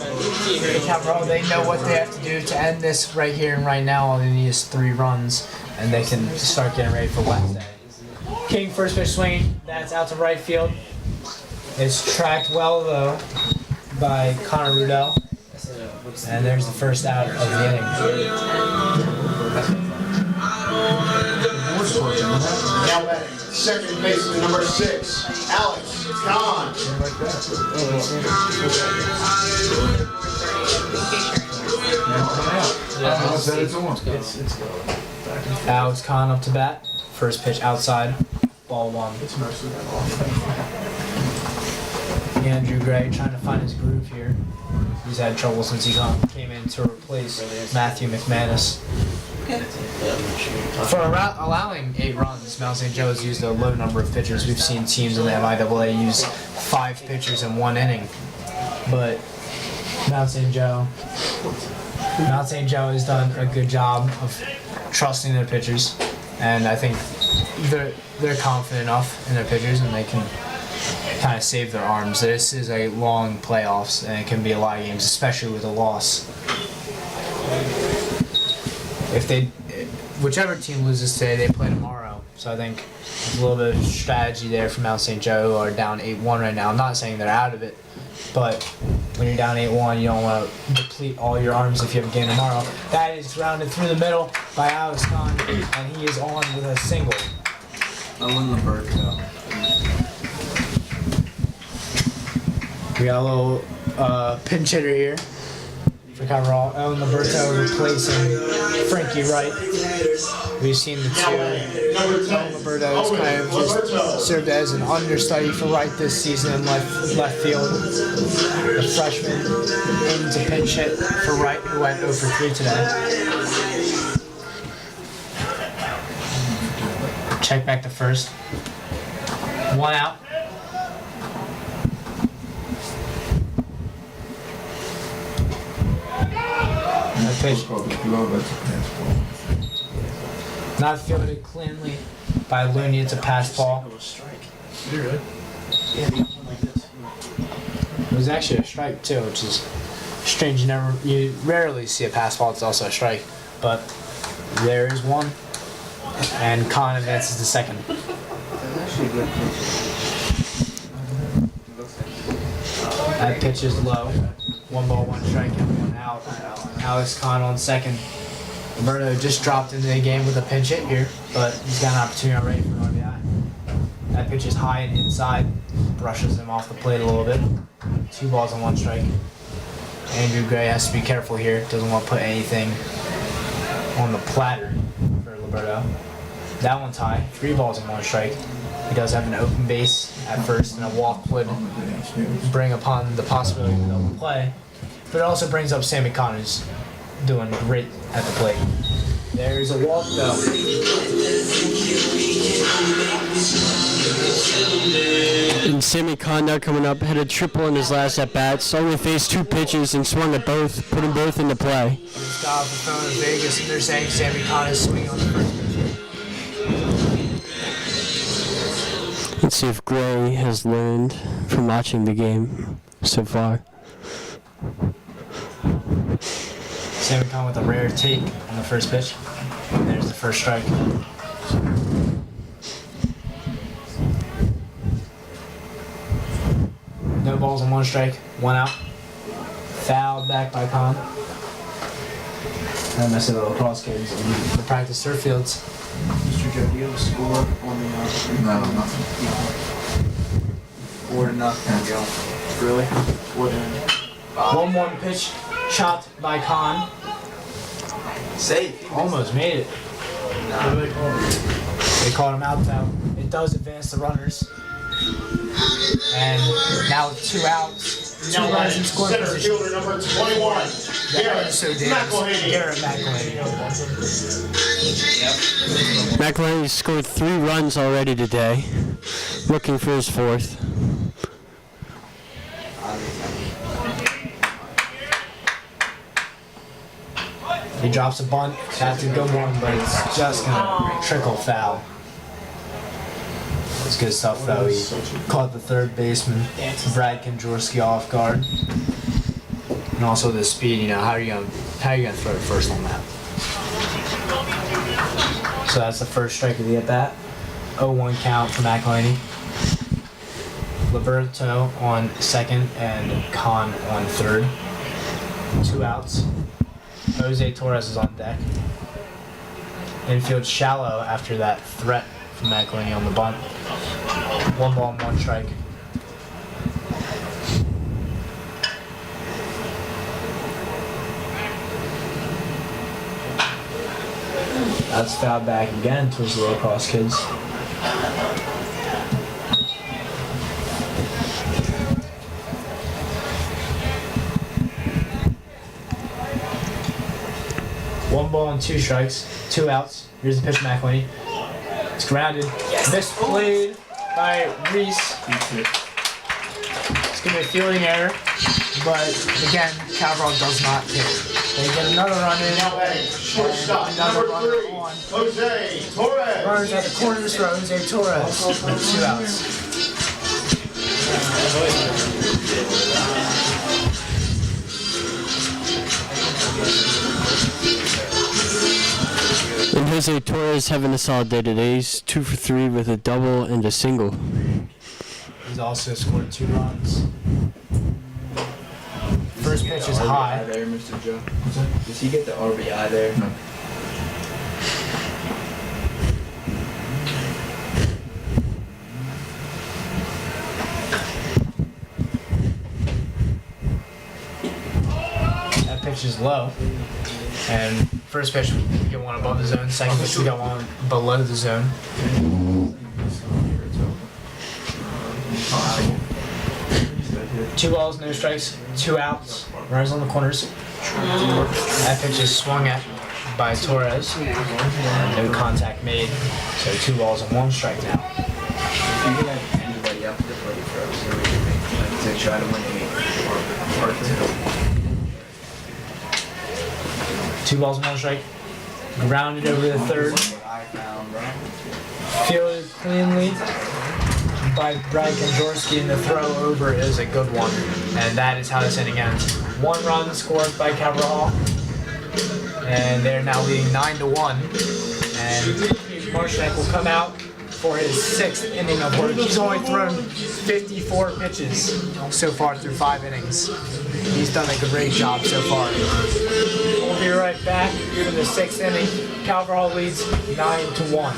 Cabral, they know what they have to do to end this right here and right now. All they need is 3 runs, and they can start getting ready for Wednesday. King first pitch swinging. That's out to right field. It's tracked well though by Connor Rudell, and there's the first out of the inning. Now batting, second baseman number 6, Alex Kahn. Alex Kahn up to bat. First pitch outside. Ball 1. Andrew Gray trying to find his groove here. He's had trouble since he came in to replace Matthew McManus. For allowing 8 runs, Mount St. Joe has used a low number of pitchers. We've seen teams in the MIAA use 5 pitchers in 1 inning. But Mount St. Joe has done a good job of trusting their pitchers. And I think they're confident enough in their pitchers and they can kind of save their arms. This is a long playoffs and it can be a lot of games, especially with a loss. Whichever team loses today, they play tomorrow. So I think there's a little bit of strategy there for Mount St. Joe, who are down 8-1 right now. I'm not saying they're out of it, but when you're down 8-1, you don't want to deplete all your arms if you have a game tomorrow. That is grounded through the middle by Alex Kahn, and he is on with a single. Owen Liberto. We got a little pinch hitter here for Coverall. Owen Liberto replacing Frankie Wright. We've seen the two. Owen Liberto's kind of just served as an understudy for Wright this season in left field. The freshman in to pinch hit for Wright, who went 0 for 3 today. Check back to first. 1 out. Pitch. Not fielded cleanly by Looney. It's a pass ball. It was a strike. You're good. Yeah, the one like this. It was actually a strike too, which is strange. You rarely see a pass ball. It's also a strike, but there is one, and Khan advances to second. That's actually a good pitch. That pitch is low. 1 ball, 1 strike, and 1 out. Alex Khan on second. Roberto just dropped into the game with a pinch hit here, but he's got an opportunity already for an RBI. That pitch is high and inside, brushes him off the plate a little bit. 2 balls and 1 strike. Andrew Gray has to be careful here. Doesn't want to put anything on the platter for Roberto. That one's high. 3 balls and 1 strike. He does have an open base at first, and a walk would bring upon the possibility of a double play. But it also brings up Sammy Khan, who's doing great at the plate. There's a walk though. And Sammy Khan now coming up, had a triple in his last at bats. Only faced 2 pitches and swung at both, put them both into play. Just got off the phone in Vegas, and they're saying Sammy Khan is swinging on the first pitch. Let's see if Gray has learned from watching the game so far. Sammy Khan with a rare take on the first pitch. And there's the first strike. No balls and 1 strike, 1 out. Fouled back by Khan. And I said little cross games in the practice turf fields. Mr. Joe, do you have a score on the No, nothing. 4-0. Really? What in? 1-1 pitch, chopped by Khan. Safe. Almost made it. They called him out though. It does advance the runners. And now with 2 outs, 2 runners in scoring Center position. fielder number 21. Garrett McElhaney. McElhaney scored 3 runs already today, looking for his 4th. He drops a bunt. That's a good one, but it's just gonna trickle foul. It's good stuff though. He caught the third baseman, Brad Kondraski, off guard, and also the speed. You know, how are you gonna throw it first on that? So that's the first strike of the at bat. 0-1 count for McElhaney. Liberto on second and Khan on third. 2 outs. Jose Torres is on deck. Infield shallow after that threat from McElhaney on the bunt. 1 ball and 1 strike. That's fouled back again towards the low cross kids. One ball and 2 strikes, 2 outs. Here's the pitch, McElhaney. It's grounded. Misplayed by Reese. It's gonna be a fielding error, but again, Coverall does not care. They get another run in. Shortstop Another number runner 3. on. Jose Torres. Runners at the corners for Jose Torres with 2 outs. And Jose Torres having a solid day today. He's 2 for 3 with a double and a single. He's also scored 2 runs. First pitch is high. There, Mr. Joe. Does he get the RBI there? No. is low. And first pitch, we get one above the zone. Second pitch, we got one below the zone. 2 balls, no strikes, 2 outs. Runners on the corners. That pitch is swung at by Torres. No contact made. So 2 balls and 1 strike now. If you could have anybody up for the plate throws, so we could make, like, to try to win the game or 2. 2 balls and 1 strike. Grounded over the third. What I found, bro. Fielded cleanly by Brad Kondraski, and the throw over is a good one. And that is how this inning ends. 1 run scored by Cabral. And they're now leading 9-1. And Marshak will come out for his 6th inning of work. He's only thrown 54 pitches so far through 5 innings. He's done a great job so far. We'll be right back for the 6th inning. Cabral leads 9-1.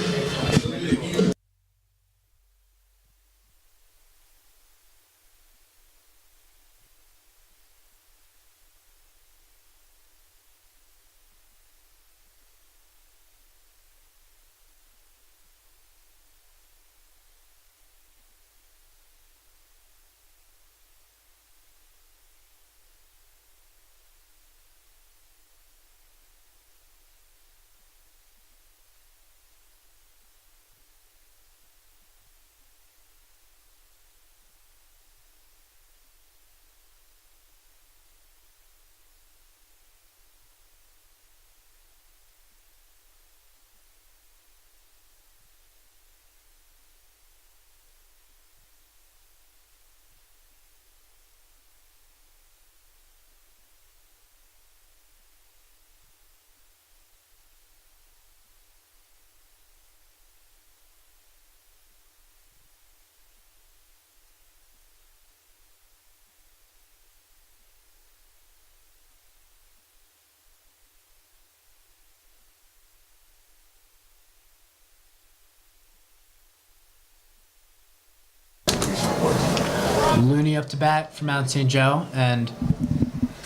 Looney up to bat for Mount St. Joe, and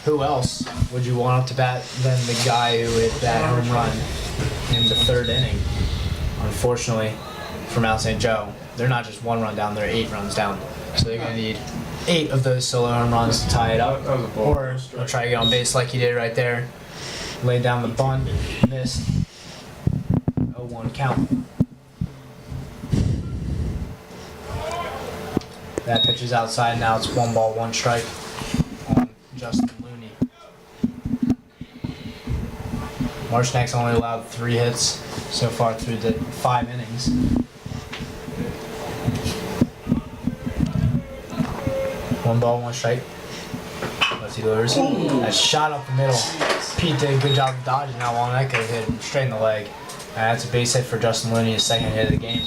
who else would you want up to bat than the guy who hit that home run in the 3rd inning? Unfortunately, for Mount St. Joe, they're not just 1 run down, they're 8 runs down. So they're going to need 8 of those solo home runs to tie it up, or they'll try to get on base like he did right there. Laid down the bunt, missed, 0-1 count. That pitch is outside, now it's 1 ball, 1 strike on Justin Looney. Marshak's only allowed 3 hits so far through the 5 innings. One ball, 1 strike. Let's see delivers. That shot up the middle. Pete did a good job of dodging that one. That could have hit him straight in the leg. And that's a base hit for Justin Looney, his 2nd hit of the game.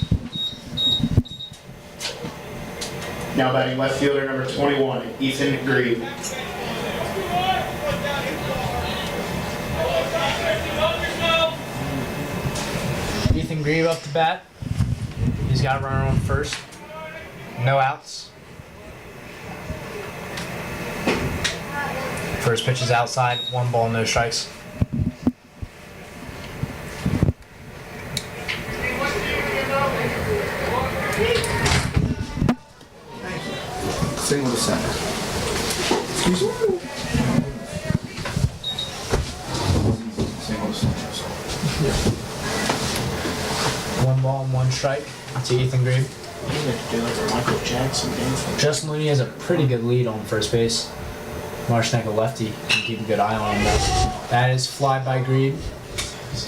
Now batting left fielder number 21, Ethan Grieve. Ethan Grieve up to bat. He's got a runner on first. No outs. First pitch is outside. 1 ball, no strikes. Single to center. Excuse me. Single to center. 1 ball and 1 strike to Ethan Grieve. You have to do like a Michael Jackson dance. Justin Looney has a pretty good lead on first base. Marshak, a lefty, can keep a good eye on him. That is fly by Grieve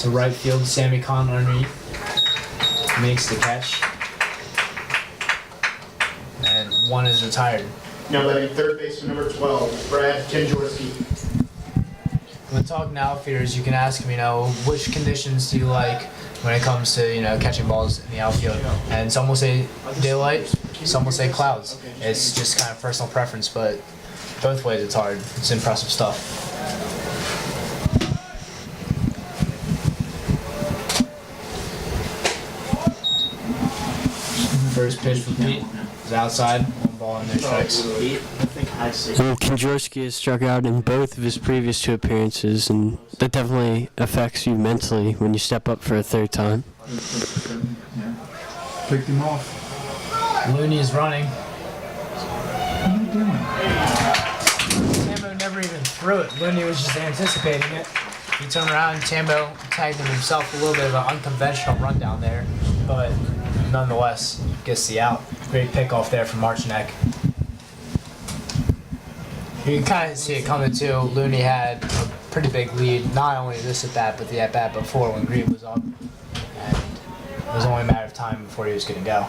to right field. Sammy Kahn underneath makes the catch. And 1 is retired. Now batting third baseman number 12, Brad Kondraski. When talking to outfielders, you can ask them, which conditions do you like when it comes to, catching balls in the outfield? And some will say daylight, some will say clouds. It's just kind of personal preference, but both ways it's hard. It's impressive stuff. First pitch for Pete is outside, 1 ball and no strikes. I think I see. And Kondrasky has struck out in both of his previous 2 appearances, and that definitely affects you mentally when you step up for a 3rd time. Yeah. Picked him off. Looney is running. What are you doing? Tambo never even threw it. Looney was just anticipating it. He turned around and Tambo tagged him himself a little bit of an unconventional run down there, but nonetheless gets the out. Great pick off there from Marchinek. You can kind of see it coming too. Looney had a pretty big lead, not only this at bat, but the at bat before when Green was up. And it was only a matter of time before he was going to go.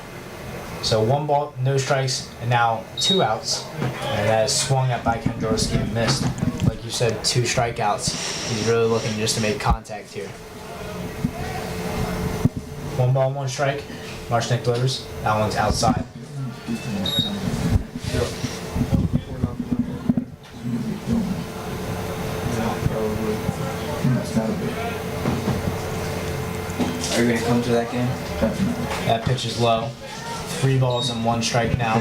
So 1 ball, no strikes, and now 2 outs. And that is swung at by Kondrasky and missed. Like you said, 2 strikeouts. He's really looking just to make contact here. 1 ball, 1 strike. Marchinek delivers. That one's outside. Are you gonna come to that game? That pitch is low. 3 balls and 1 strike now.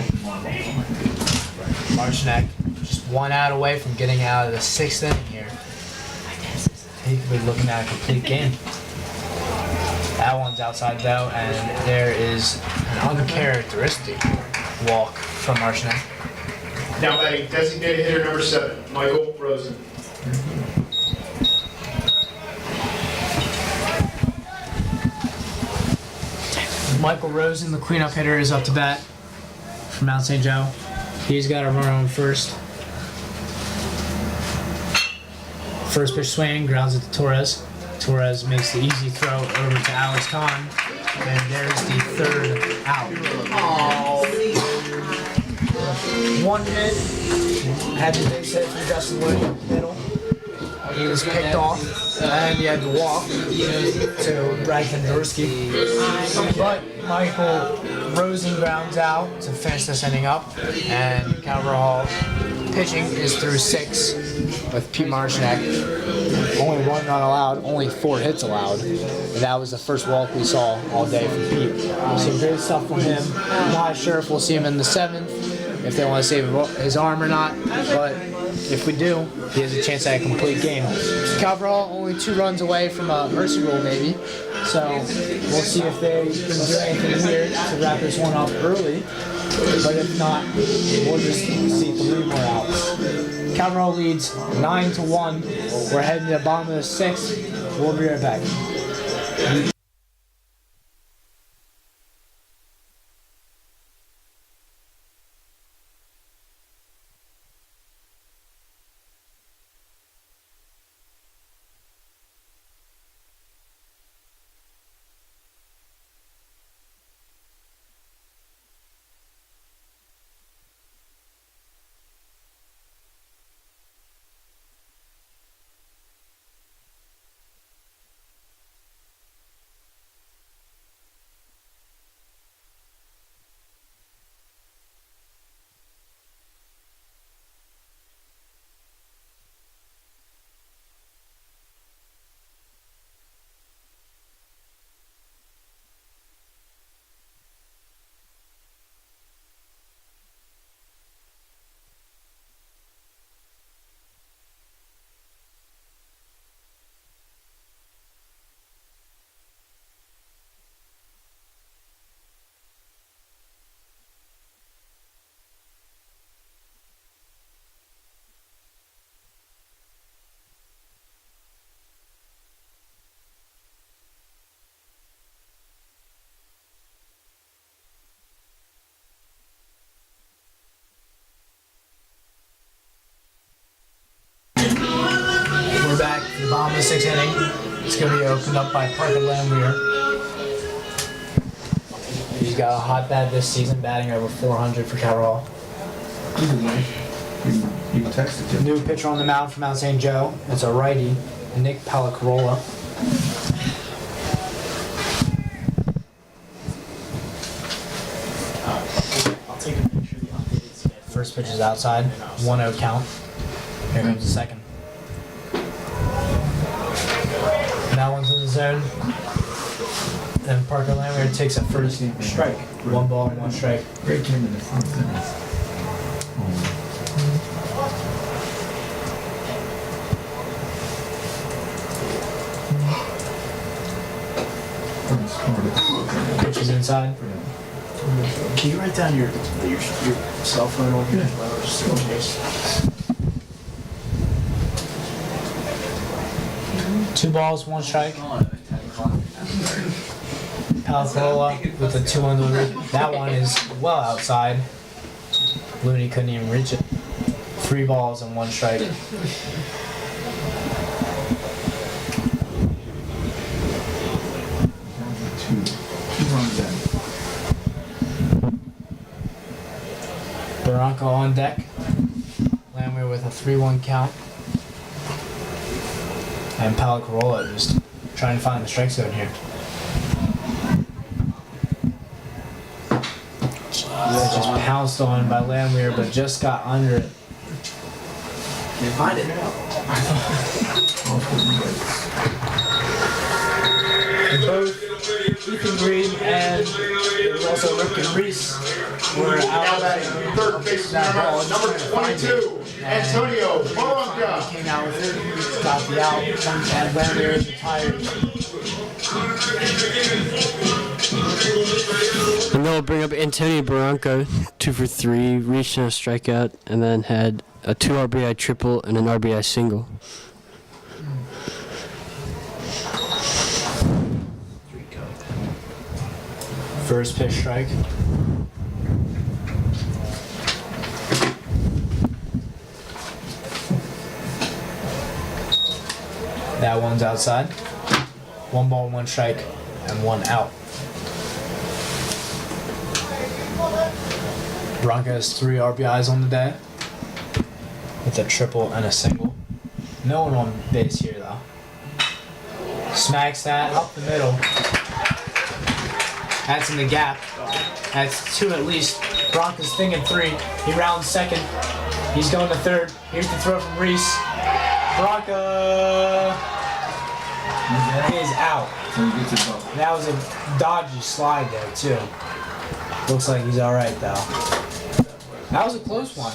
Marchinek just 1 out away from getting out of the 6th inning here. He could be looking at a complete game. That one's outside though, and there is an uncharacteristic walk from Marchinek. Now batting designated hitter number 7, Michael Rosen. Michael Rosen, the cleanup hitter, is up to bat from Mount St. Joe. He's got a runner on first. First pitch swing, grounds it to Torres. Torres makes the easy throw over to Alex Kahn. And there's the 3rd out. 1 hit. Had the base hit from Justin Wood, middle. He was picked off, and he had to walk to Brad Kondrasky. But Michael Rosen grounds out to finish this inning up, and Cabral pitching is through 6 with Pete Marchinek. Only 1 run allowed, only 4 hits allowed. And that was the first walk we saw all day from Pete. So great stuff from him. Not sure if we'll see him in the 7th, if they want to save his arm or not, but if we do, he has a chance at a complete game. Cabral only 2 runs away from a mercy rule maybe, so we'll see if they can do anything weird to wrap this one up early, but if not, we'll just see 3 more outs. Cabral leads 9-1. We're heading to the bottom of the 6th. We'll be right back. We're back to the bottom of the 6th inning. It's going to be opened up by Parker Lambier. He's got a hot bat this season, batting over 400 for Cabral. You texted him. New pitcher on the mound for Mount St. Joe. It's a righty, Nick Palacarola. I'll take a picture of the updated schedule. First pitch is outside, 1-0 count. Here comes the second. That one's in the zone. Then Parker Lambier takes a first strike. 1 ball, 1 strike. Great game in the 4th inning. Pitch is inside. Can you write down your cell phone on here as well, just in case? 2 balls, 1 strike. Palazzola with a 2-1 delivery. That one is well outside. Looney couldn't even reach it. 3 balls and 1 strike. Barranco on deck. Lammer with a 3-1 count. And Palacarola just trying to find the strike zone here. That just pounced on by Lamweir, but just got under it. They find it. And both Ethan Green and it was also Rick and Reese were Now out. batting third baseman number 22, Antonio Barranca. Came out with it, got the out, and Lamweir is retired. And they'll bring up Antonio Barranco, 2 for 3, reached a strikeout, and then had a 2 RBI triple and an RBI single. First pitch strike. That one's outside. 1 ball, 1 strike, and 1 out. Bronco has 3 RBIs on the day with a triple and a single. No one on base here though. Smacks that up the middle. That's in the gap. That's 2 at least. Bronco's thinking 3. He rounds second. He's going to third. Here's the throw from Reese. Bronco is out. That was a dodgy slide there too. Looks like he's all right though. That was a close one.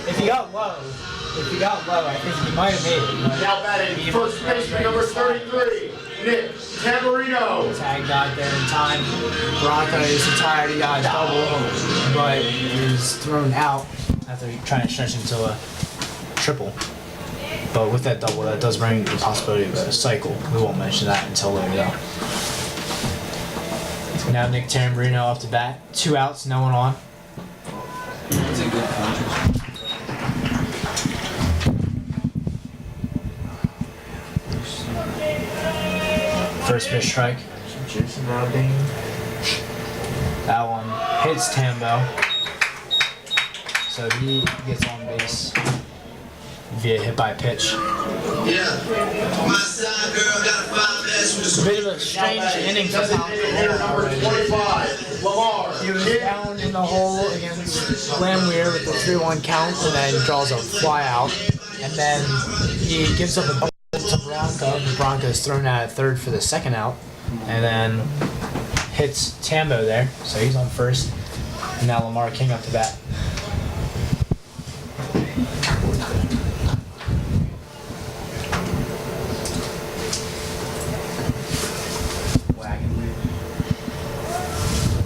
If he got low, I think he might have made it. Now batting first baseman number 33, Nick Tamburino. Tag got there in time. Bronco is tired. He got a double, but he was thrown out after trying to stretch into a triple. But with that double, that does bring the possibility of a cycle. We won't mention that until later though. Now Nick Tamburino up to bat. 2 outs, no one on. It's a good contract. First pitch strike. Jason Rodine. That one hits Tambo. So he gets on base via hit by pitch. It's a bit of a strange inning for Designated hitter number 25, Lamar. He was down in the hole against Lamweir with the 3-1 count and then draws a fly out. And then he gives up a double to Bronco. The Bronco is thrown out at third for the second out. And then hits Tambo there. So he's on first. And now Lamar King up to bat.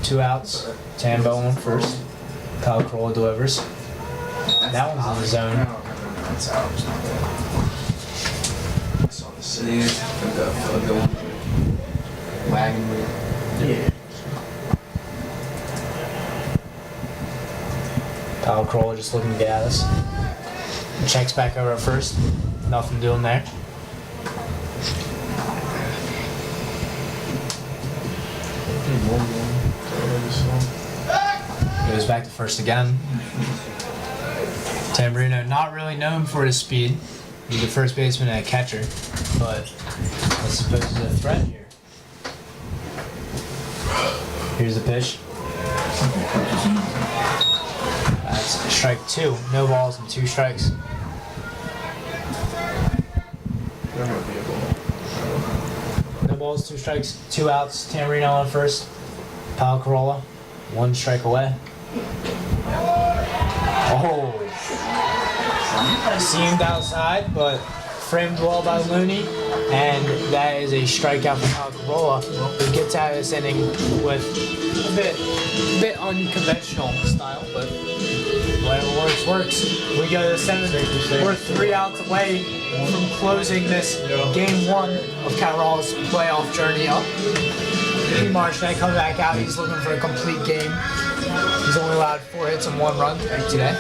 Two outs. Tambo on first. Palacarola delivers. That one's in the zone. That's out. I saw the six. Wagon wheel. Yeah. Palacarola just looking to get at us. Checks back over at first. Nothing doing there. Goes back to first again. Tamburino not really known for his speed. He's a first baseman and a catcher, but I suppose he's a threat here. Here's the pitch. That's strike 2. No balls and 2 strikes. No balls, 2 strikes, 2 outs. Tamburino on first. Palacarola, 1 strike away. Oh! Seamed outside, but framed well by Looney. And that is a strikeout for Alcarola, who gets out of this inning with a bit unconventional style, but whatever works. We go to the 7th. We're 3 outs away from closing this game 1 of Catarola's playoff journey up. Marchnek comes back out. He's looking for a complete game. He's only allowed 4 hits and 1 run today.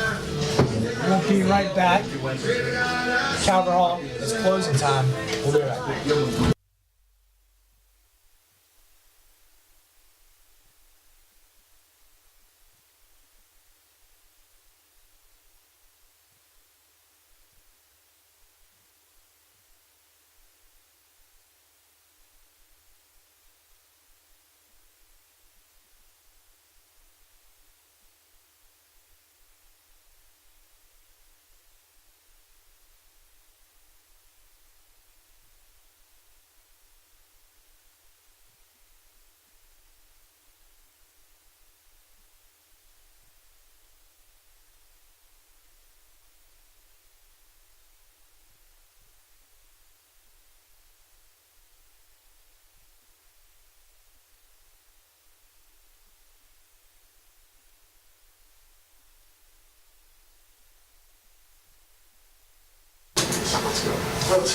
We'll be right back. Catarol, it's closing time. We'll be right back.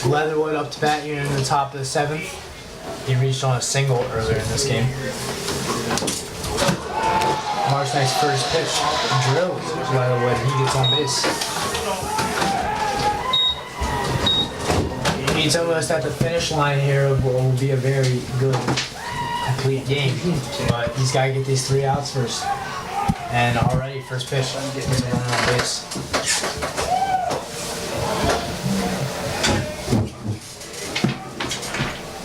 Leatherwood up to bat here in the top of the 7th. He reached on a single earlier in this game. Marchnek's first pitch drills Leatherwood. He gets on base. He's almost at the finish line here of what will be a very good, complete game. But he's got to get these 3 outs first. And already, first pitch, he's running on base.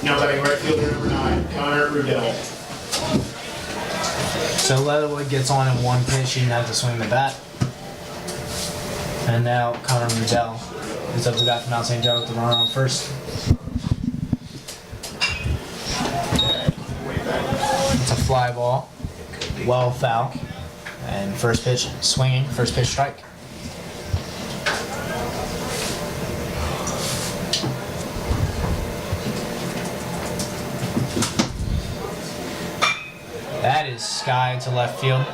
Now batting right fielder number 9, Connor Rudell. So Leatherwood gets on in 1 pitch. He didn't have to swing the bat. And now Connor Rudell is up to bat for Mount St. Joe with the runner on first. It's a fly ball. Well foul. And first pitch swinging. First pitch strike. That is sky to left field.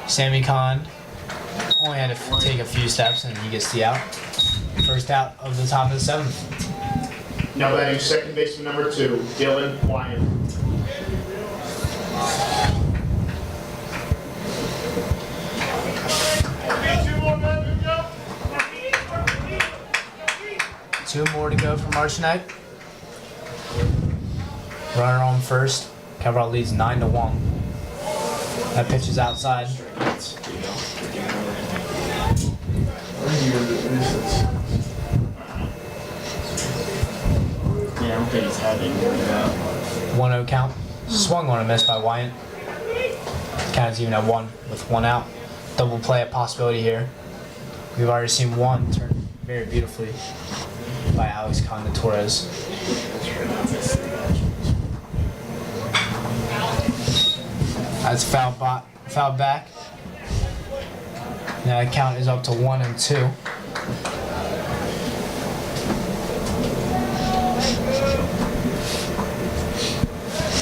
Sammy Kahn only had to take a few steps and he gets the out. First out of the top of the 7th. Now batting second baseman number 2, Dylan Wyatt. Two more to go for Marchnek. Runner on first. Cabral leads 9-1. That pitch is outside. Yeah, I don't think he's had any more than that. 1-0 count. Swung on a miss by Wyatt. Count is even at 1 with 1 out. Double play a possibility here. We've already seen 1 turn very beautifully by Alex Conde-Torres. That's foul back. Now the count is up to 1-2.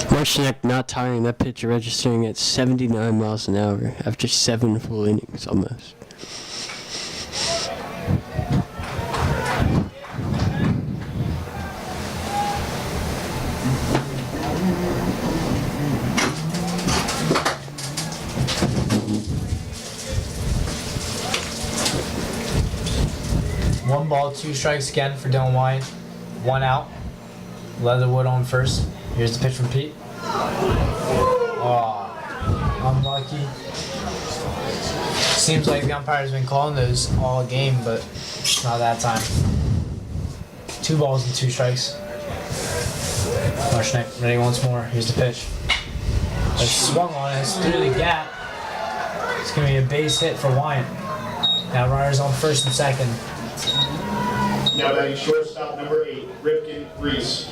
Marchnek not tiring that pitcher, registering at 79 miles an hour after 7 full innings almost. One ball, 2 strikes again for Dylan Wyatt. 1 out. Leatherwood on first. Here's the pitch from Pete. Oh, unlucky. Seems like the umpire's been calling those all game, but not that time. 2 balls and 2 strikes. Marchnek ready once more. Here's the pitch. It's swung on. It's through the gap. It's going to be a base hit for Wyatt. Now runners on first and second. Now batting shortstop number 8, Ripken Reese.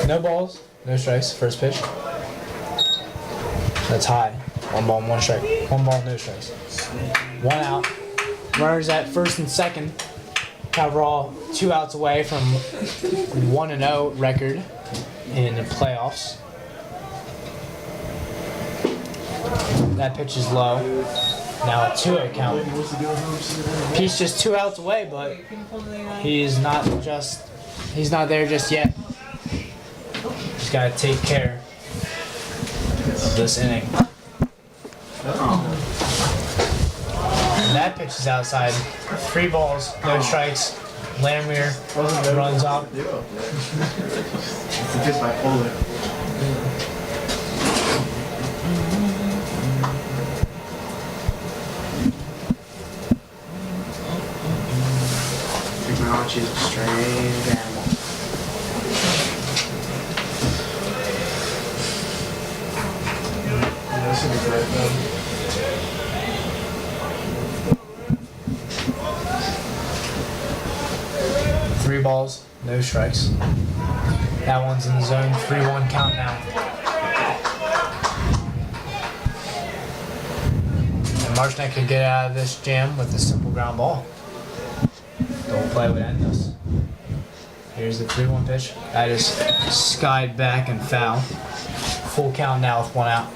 No balls, no strikes. First pitch. That's high. 1 ball, 1 strike. 1 ball, no strikes. 1 out. Runners at first and second. Overall, 2 outs away from 1-0 record in the playoffs. That pitch is low. Now a 2-0 count. He's just 2 outs away, but he's not there just yet. He's got to take care of this inning. And that pitch is outside. 3 balls, no strikes. Lammermeyer runs up. It's just bipolar. Technology is a strange animal. This would be great, though. 3 balls, no strikes. That one's in the zone. 3-1 count now. And Marshneck could get out of this jam with a simple ground ball. Don't play would end us. Here's the 3-1 pitch. That is skied back and foul. Full count now with 1 out.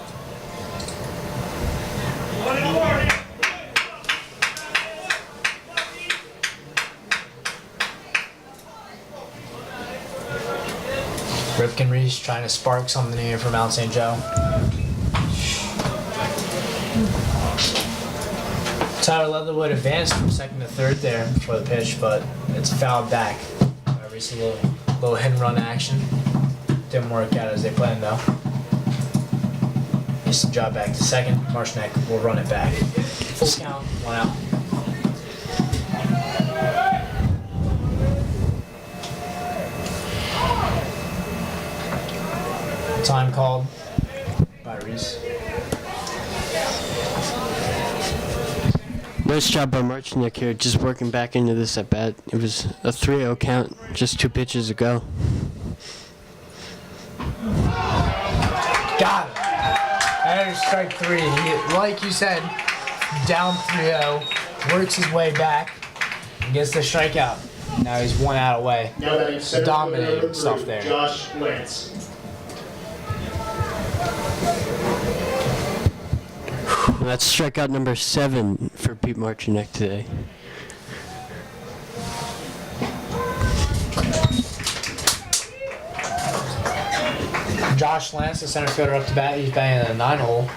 Ripken Reese trying to spark something here for Mount St. Joe. Tyler Leatherwood advanced from second to third there for the pitch, but it's fouled back. Reese a little hit and run action. Didn't work out as they planned though. Needs to drop back to second. Marshneck will run it back. Full count, 1 out. Time called by Reese. Nice job by Marchnik here, just working back into this at bat. It was a 3-0 count just 2 pitches ago. Got it. There's strike 3. He, like you said, down 3-0, works his way back, and gets the strikeout. Now he's 1 out away. Now batting center fielder Dominating number stuff 3, there. Josh Lance. And that's strikeout number 7 for Pete Marchnik today. Josh Lance, the center fielder, up to bat. He's batting in a 9-hole,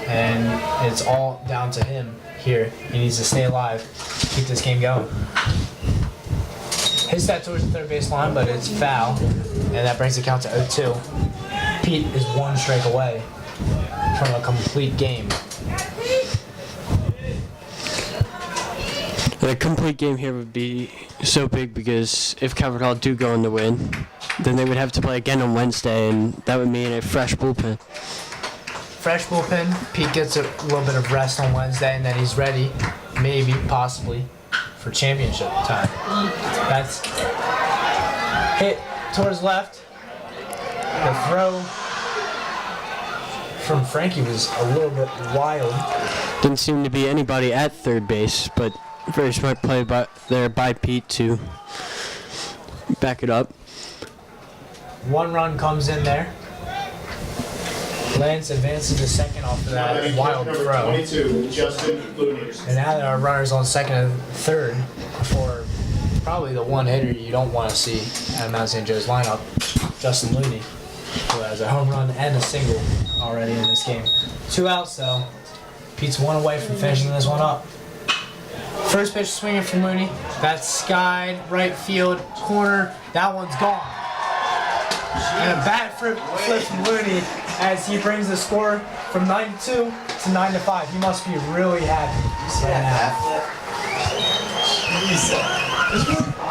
and it's all down to him here. He needs to stay alive, keep this game going. Hits that towards the third base line, but it's foul, and that brings the count to 0-2. Pete is 1 strike away from a complete game. The complete game here would be so big because if Calvert Hall do go on to win, then they would have to play again on Wednesday, and that would mean a fresh bullpen. Fresh bullpen. Pete gets a little bit of rest on Wednesday, and then he's ready, maybe, possibly, for championship time. That's hit towards left. The throw from Frankie was a little bit wild. Didn't seem to be anybody at third base, but very smart play by Pete to back it up. 1 run comes in there. Lance advances to second off of Now that batting wild number throw. 22, Justin Looney. And now there are runners on second and third for probably the one hitter you don't want to see at Mount St. Joe's lineup, Justin Looney, who has a home run and a single already in this game. 2 outs though. Pete's 1 away from finishing this one up. First pitch swinging from Looney. That's skied right field corner. That one's gone. And a bat flip from Looney as he brings the score from 9-2 to 9-5. He must be really happy right now.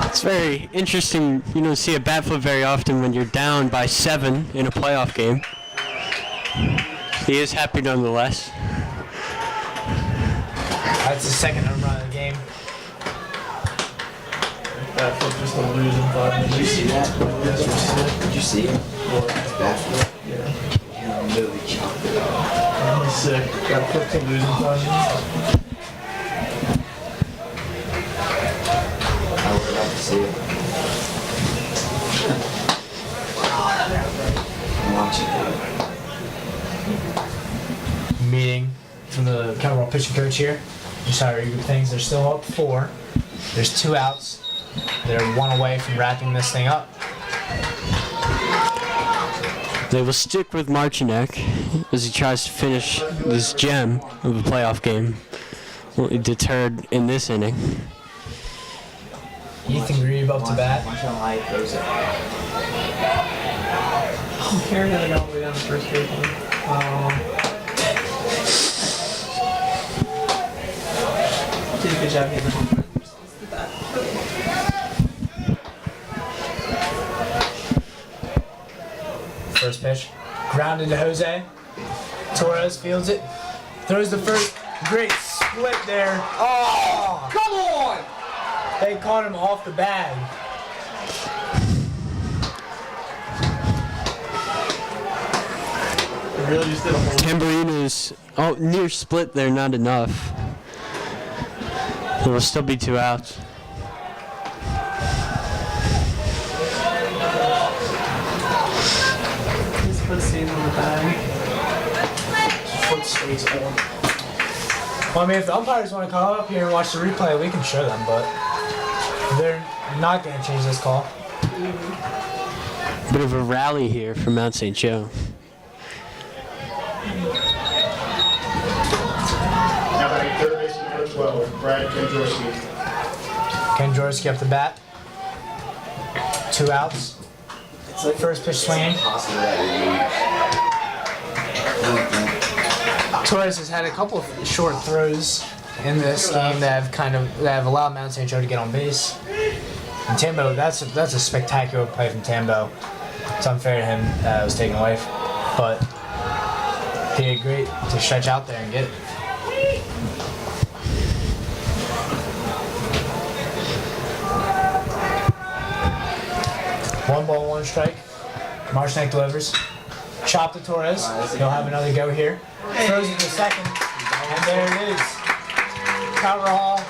It's very interesting. You don't see a bat flip very often when you're down by 7 in a playoff game. He is happy nonetheless. That's the second home run of the game. That flip just to lose in 5 minutes. Did you see that? Yes, Did you see it? It's bad for you. yeah. He literally chopped it off. He's sick. That flip to lose in 5 minutes. I would love to see it. I'm watching it. Meeting from the Kettlebell pitching coach here. Just how you things. They're still up 4. There's 2 outs. They're 1 away from wrapping this thing up. They will stick with Marcinek as he tries to finish this gem of a playoff game. Well, deterred in this inning. Ethan Grieve up to bat. Watch how high it goes up. Karen had it all the way down the first baseline. Did a good job hitting the home run. First pitch. Grounded to Jose. Torres fields it. Throws the first. Great split there. Oh! Come on! They caught him off the bag. It really just did a whole Tamburino's near split there, not enough. There will still be 2 outs. his foot stays on the bag. Foot stays on. Well, I mean, if the umpires want to come up here and watch the replay, we can show them, but they're not going to change this call. Bit of a rally here from Mount St. Joe. Now batting third baseman number 12, Brad Kendrowski. Kendrowski up the bat. 2 outs. It's like First pitch swinging. possible that we lose. I don't think. Torres has had a couple of short throws in this game that have allowed Mount St. Joe to get on base. And Tambo, that's a spectacular play from Tambo. It's unfair to him that it was taken away, but he did great to stretch out there and get it. One ball, 1 strike. Marcinek delivers. Chop to Torres. He'll have another go here. Throws it to second, and there it is. Hall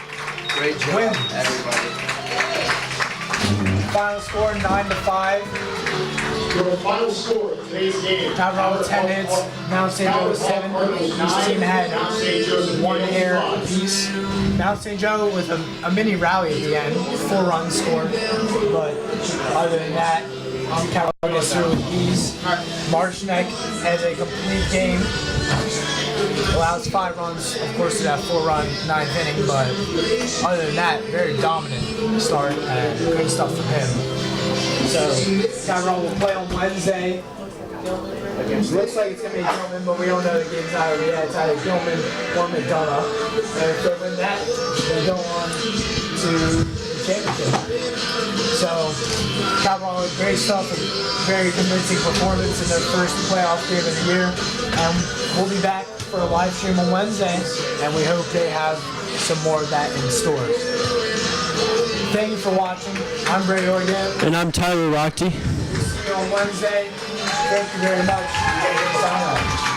Great job, win. everybody. Final score 9-5. Your final score of today's game. Hall with 10 hits. Mount St. Joe with 7. Each team had 1 error apiece. Mount St. Joe with a mini rally at the end, 4 runs scored. But other than that, Cal gets through with ease. Marcinek has a complete game. Allows 5 runs, of course, to that 4-run 9th inning, but other than that, very dominant start and good stuff from him. So, Tyrone will play on Wednesday. Looks like it's going to be Gilman, but we don't know the game's out yet. It's either Gilman or McDonough. And if they win that, they go on to the championship. So, Cabral with great stuff and very convincing performance in their first playoff game of the year. And we'll be back for a live stream on Wednesday, and we hope they have some more of that in store. Thank you for watching. I'm Brady Oregon. And I'm Tyler Rockty. See you on Wednesday. Thank you very much. Sign off.